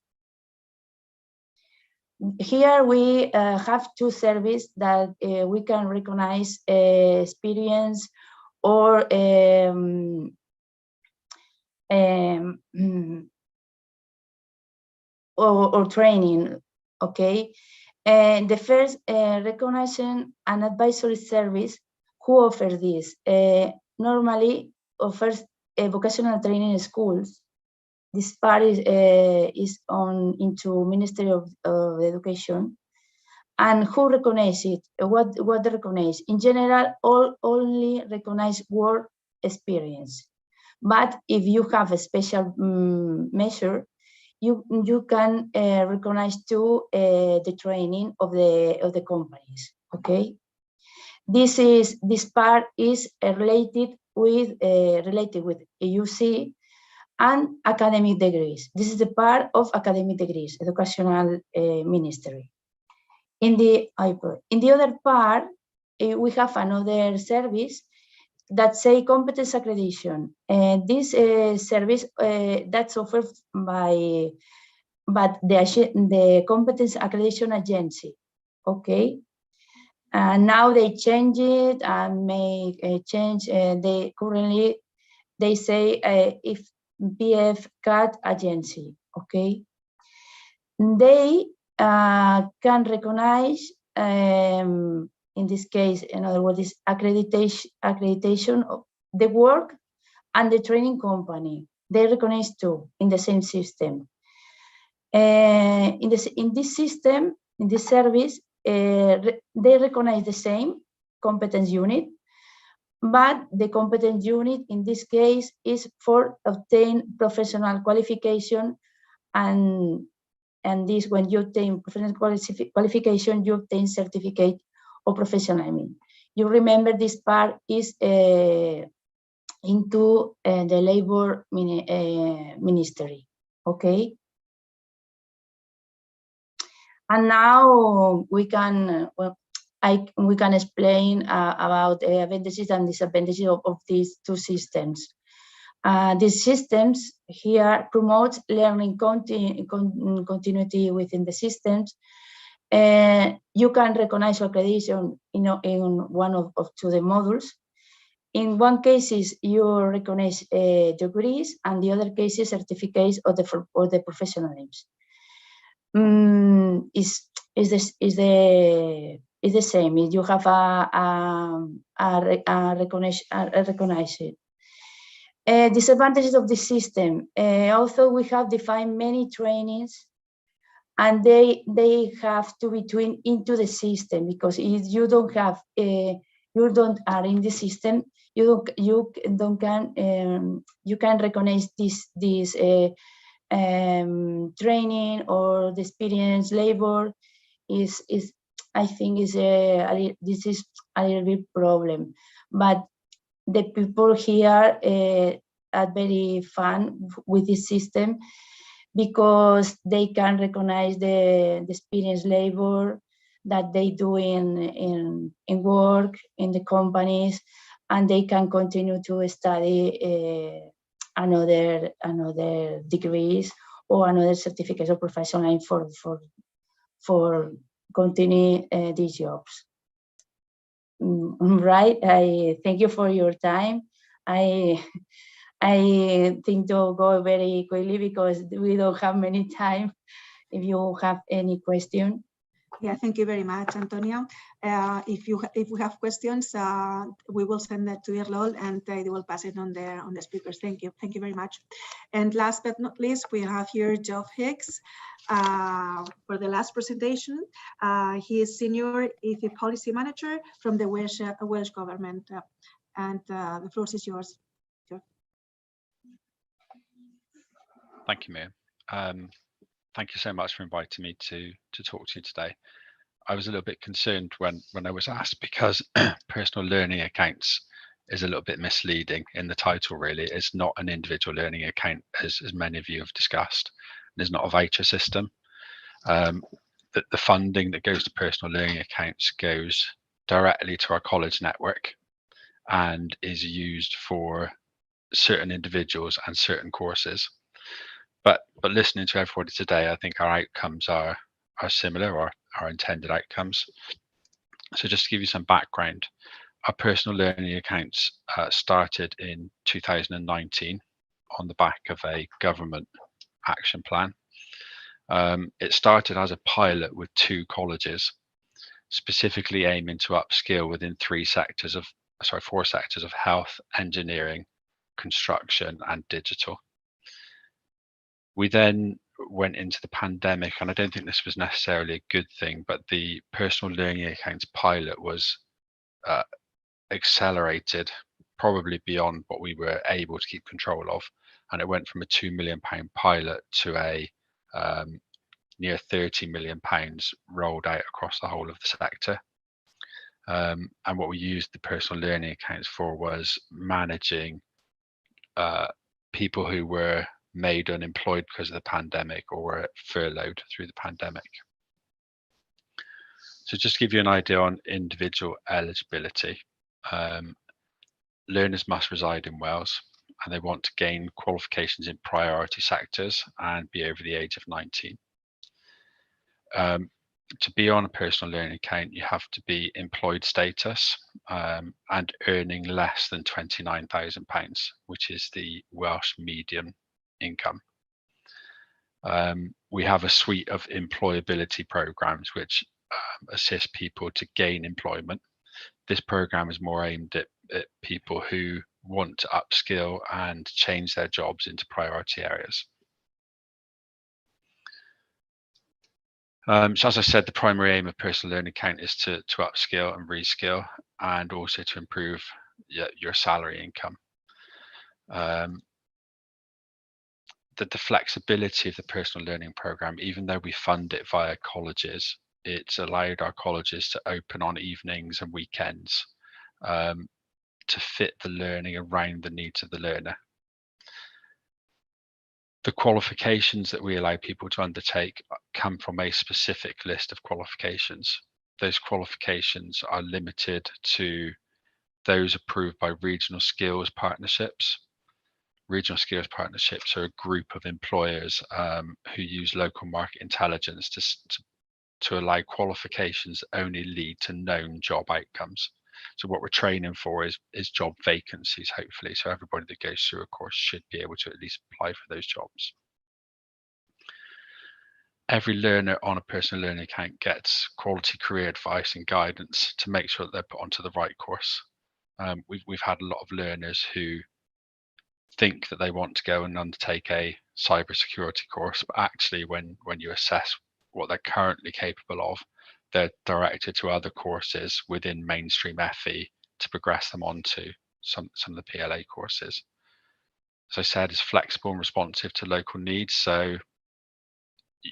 Here we have two services that we can recognize experience or training. Okay, and the first recognition and advisory service who offers this normally offers vocational training schools. This part is into Ministry of Education. And who recognize it? What they recognize? In general, only recognize work experience. But if you have a special measure, you can recognize too the training of the companies. Okay, this part is related with EUC and academic degrees. This is the part of academic degrees, educational ministry. In the other part, we have another service that say competence accreditation. And this service that's offered by the competence accreditation agency. Okay. Now they change it and make a change. They currently say if PF CAT agency. Okay. They can recognize, in this case, in other words, is accreditation of the work and the training company. They recognize two in the same system. In this system, in this service, they recognize the same competence unit, but the competence unit in this case is for obtain professional qualification, and this, when you obtain professional qualification, you obtain certificate of professionalism. You remember this part is into the labor ministry. Okay. And now we can we can explain about advantages and disadvantages of these two systems. These systems here promote learning continuity within the systems. You can recognize accreditation in one of two the modules. In one case, you recognize degrees, and the other case is certificates of the professionalism. Is the same. You have a recognize it. Disadvantages of the system. Also, we have defined many trainings, and they have to be twined into the system, because if you don't have you don't are in the system, you can recognize this training or the experience labor is I think is this is a little bit problem, but the people here are very fun with this system, because they can recognize the experience labor that they do in work in the companies, and they can continue to study another degrees or another certificate of professional for continue these jobs. Right. I thank you for your time. I think to go very quickly because we don't have many time. If you have any question.
Yeah, thank you very much, Antonia. If we have questions, we will send that to EARLALL and they will pass it on the speakers. Thank you very much. And last but not least, we have here Geoff Hicks for the last presentation. He is Senior EFI Policy Manager from the Welsh Government, and the floor is yours, Geoff.
Thank you, Mia. Thank you so much for inviting me to talk to you today. I was a little bit concerned when I was asked, because personal learning accounts is a little bit misleading in the title, really. It's not an individual learning account, as many of you have discussed. There's not a voucher system. The funding that goes to personal learning accounts goes directly to our college network and is used for certain individuals and certain courses. But listening to everybody today, I think our outcomes are similar, or our intended outcomes. So just to give you some background, our personal learning accounts started in 2019 on the back of a government action plan. It started as a pilot with 2 colleges, specifically aiming to upskill within 4 sectors of health, engineering, construction, and digital. We then went into the pandemic, and I don't think this was necessarily a good thing, but the personal learning accounts pilot was accelerated probably beyond what we were able to keep control of, and it went from a £2 million pilot to a near £30 million rolled out across the whole of the sector. And what we used the personal learning accounts for was managing people who were made unemployed because of the pandemic or were furloughed through the pandemic. So just to give you an idea on individual eligibility, learners must reside in Wales, and they want to gain qualifications in priority sectors and be over the age of 19. To be on a personal learning account, you have to be employed status and earning less than £29,000, which is the Welsh median income. We have a suite of employability programs which assist people to gain employment. This program is more aimed at people who want to upskill and change their jobs into priority areas. So as I said, the primary aim of personal learning account is to upskill and reskill, and also to improve your salary income. The flexibility of the personal learning program, even though we fund it via colleges, it's allowed our colleges to open on evenings and weekends to fit the learning around the needs of the learner. The qualifications that we allow people to undertake come from a specific list of qualifications. Those qualifications are limited to those approved by regional skills partnerships. Regional skills partnerships are a group of employers who use local market intelligence to allow qualifications that only lead to known job outcomes. So what we're training for is job vacancies, hopefully. So everybody that goes through a course should be able to at least apply for those jobs. Every learner on a personal learning account gets quality career advice and guidance to make sure that they're put onto the right course. We've had a lot of learners who think that they want to go and undertake a cybersecurity course, but actually when you assess what they're currently capable of, they're directed to other courses within mainstream FE to progress them onto some of the PLA courses. As I said, it's flexible and responsive to local needs, so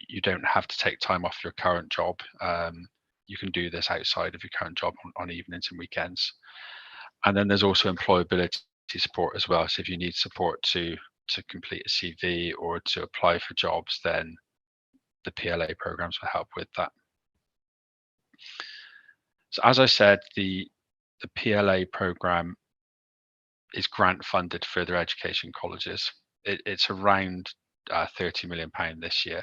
you don't have to take time off your current job. You can do this outside of your current job on evenings and weekends. And then there's also employability support as well. So if you need support to complete a CV or to apply for jobs, then the PLA programs will help with that. So as I said, the PLA program is grant funded further education colleges. It's around £30 million this year.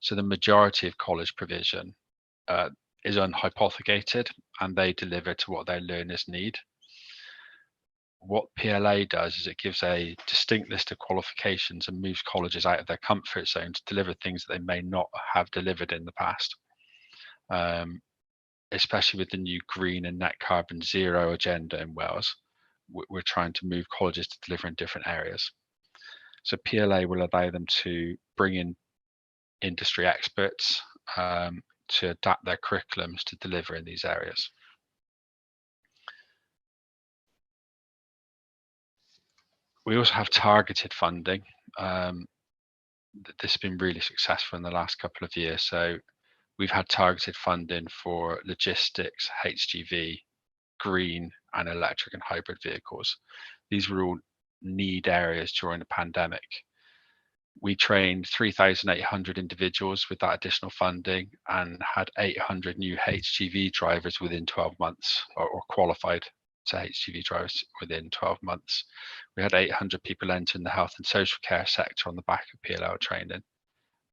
So the majority of college provision is unhypothecated, and they deliver to what their learners need. What PLA does is it gives a distinct list of qualifications and moves colleges out of their comfort zone to deliver things that they may not have delivered in the past. Especially with the new green and net carbon zero agenda in Wales, we're trying to move colleges to deliver in different areas. So PLA will allow them to bring in industry experts to adapt their curriculums to deliver in these areas. We also have targeted funding. This has been really successful in the last couple of years. So we've had targeted funding for logistics, HGV, green and electric and hybrid vehicles. These were all need areas during the pandemic. We trained 3,800 individuals with that additional funding and had 800 new HGV drivers within 12 months, or qualified to HGV drivers within 12 months. We had 800 people entering the health and social care sector on the back of PLL training,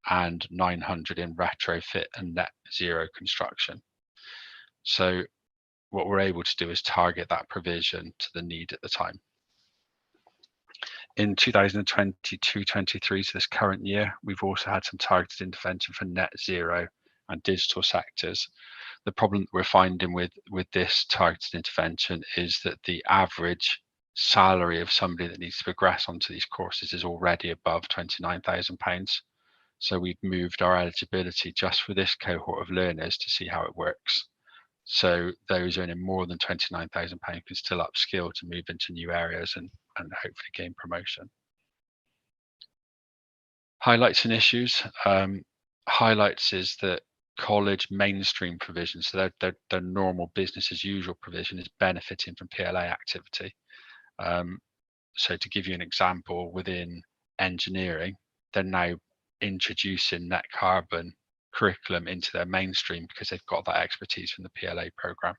and 900 in retrofit and net zero construction. So what we're able to do is target that provision to the need at the time. In 2022-23, so this current year, we've also had some targeted intervention for net zero and digital sectors. The problem that we're finding with this targeted intervention is that the average salary of somebody that needs to progress onto these courses is already above £29,000. So we've moved our eligibility just for this cohort of learners to see how it works. So those earning more than £29,000 can still upskill to move into new areas and hopefully gain promotion. Highlights and issues. Highlights is that college mainstream provision, so their normal business as usual provision, is benefiting from PLA activity. So to give you an example, within engineering, they're now introducing net carbon curriculum into their mainstream because they've got that expertise from the PLA program.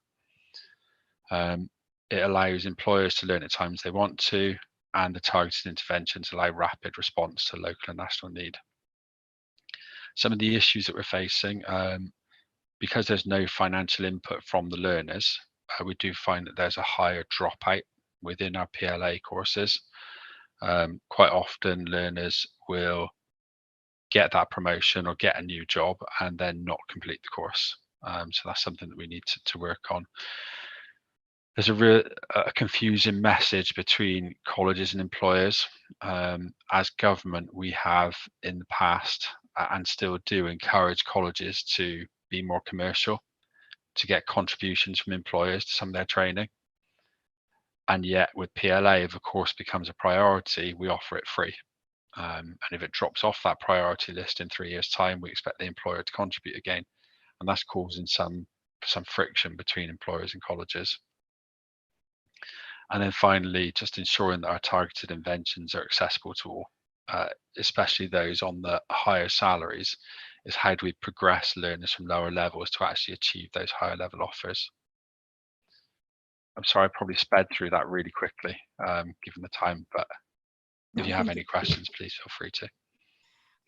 It allows employers to learn at times they want to, and the targeted interventions allow rapid response to local and national need. Some of the issues that we're facing, because there's no financial input from the learners, we do find that there's a higher dropout within our PLA courses. Quite often learners will get that promotion or get a new job and then not complete the course. So that's something that we need to work on. There's a confusing message between colleges and employers. As government, we have in the past and still do encourage colleges to be more commercial, to get contributions from employers to some of their training. And yet with PLA, if a course becomes a priority, we offer it free. And if it drops off that priority list in 3 years' time, we expect the employer to contribute again. And that's causing some friction between employers and colleges. And then finally, just ensuring that our targeted interventions are accessible to all, especially those on the higher salaries, is how do we progress learners from lower levels to actually achieve those higher level offers. I'm sorry, I probably sped through that really quickly, given the time, but if you have any questions, please feel free to.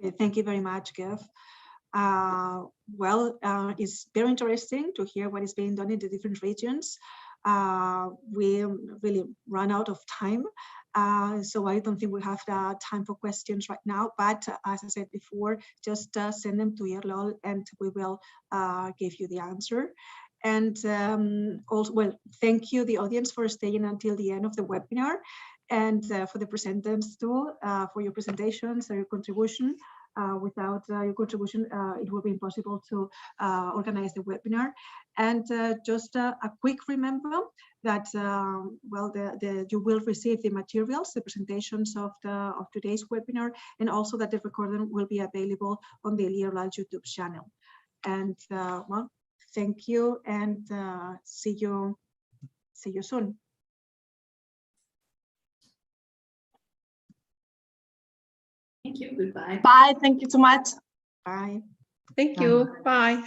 Okay, thank you very much, Gev. It's very interesting to hear what is being done in the different regions. We really run out of time, so I don't think we have the time for questions right now, but as I said before, just send them to EARLALL and we will give you the answer. And also, well, thank you, the audience, for staying until the end of the webinar, and for the presenters too, for your presentations and your contribution. Without your contribution, it would be impossible to organize the webinar. And just a quick remember that you will receive the materials, the presentations of today's webinar, and also that the recording will be available on the EARLALL YouTube channel. And well, thank you, and see you soon.
Thank you. Goodbye.
Bye. Thank you so much.
Bye.
Thank you. Bye.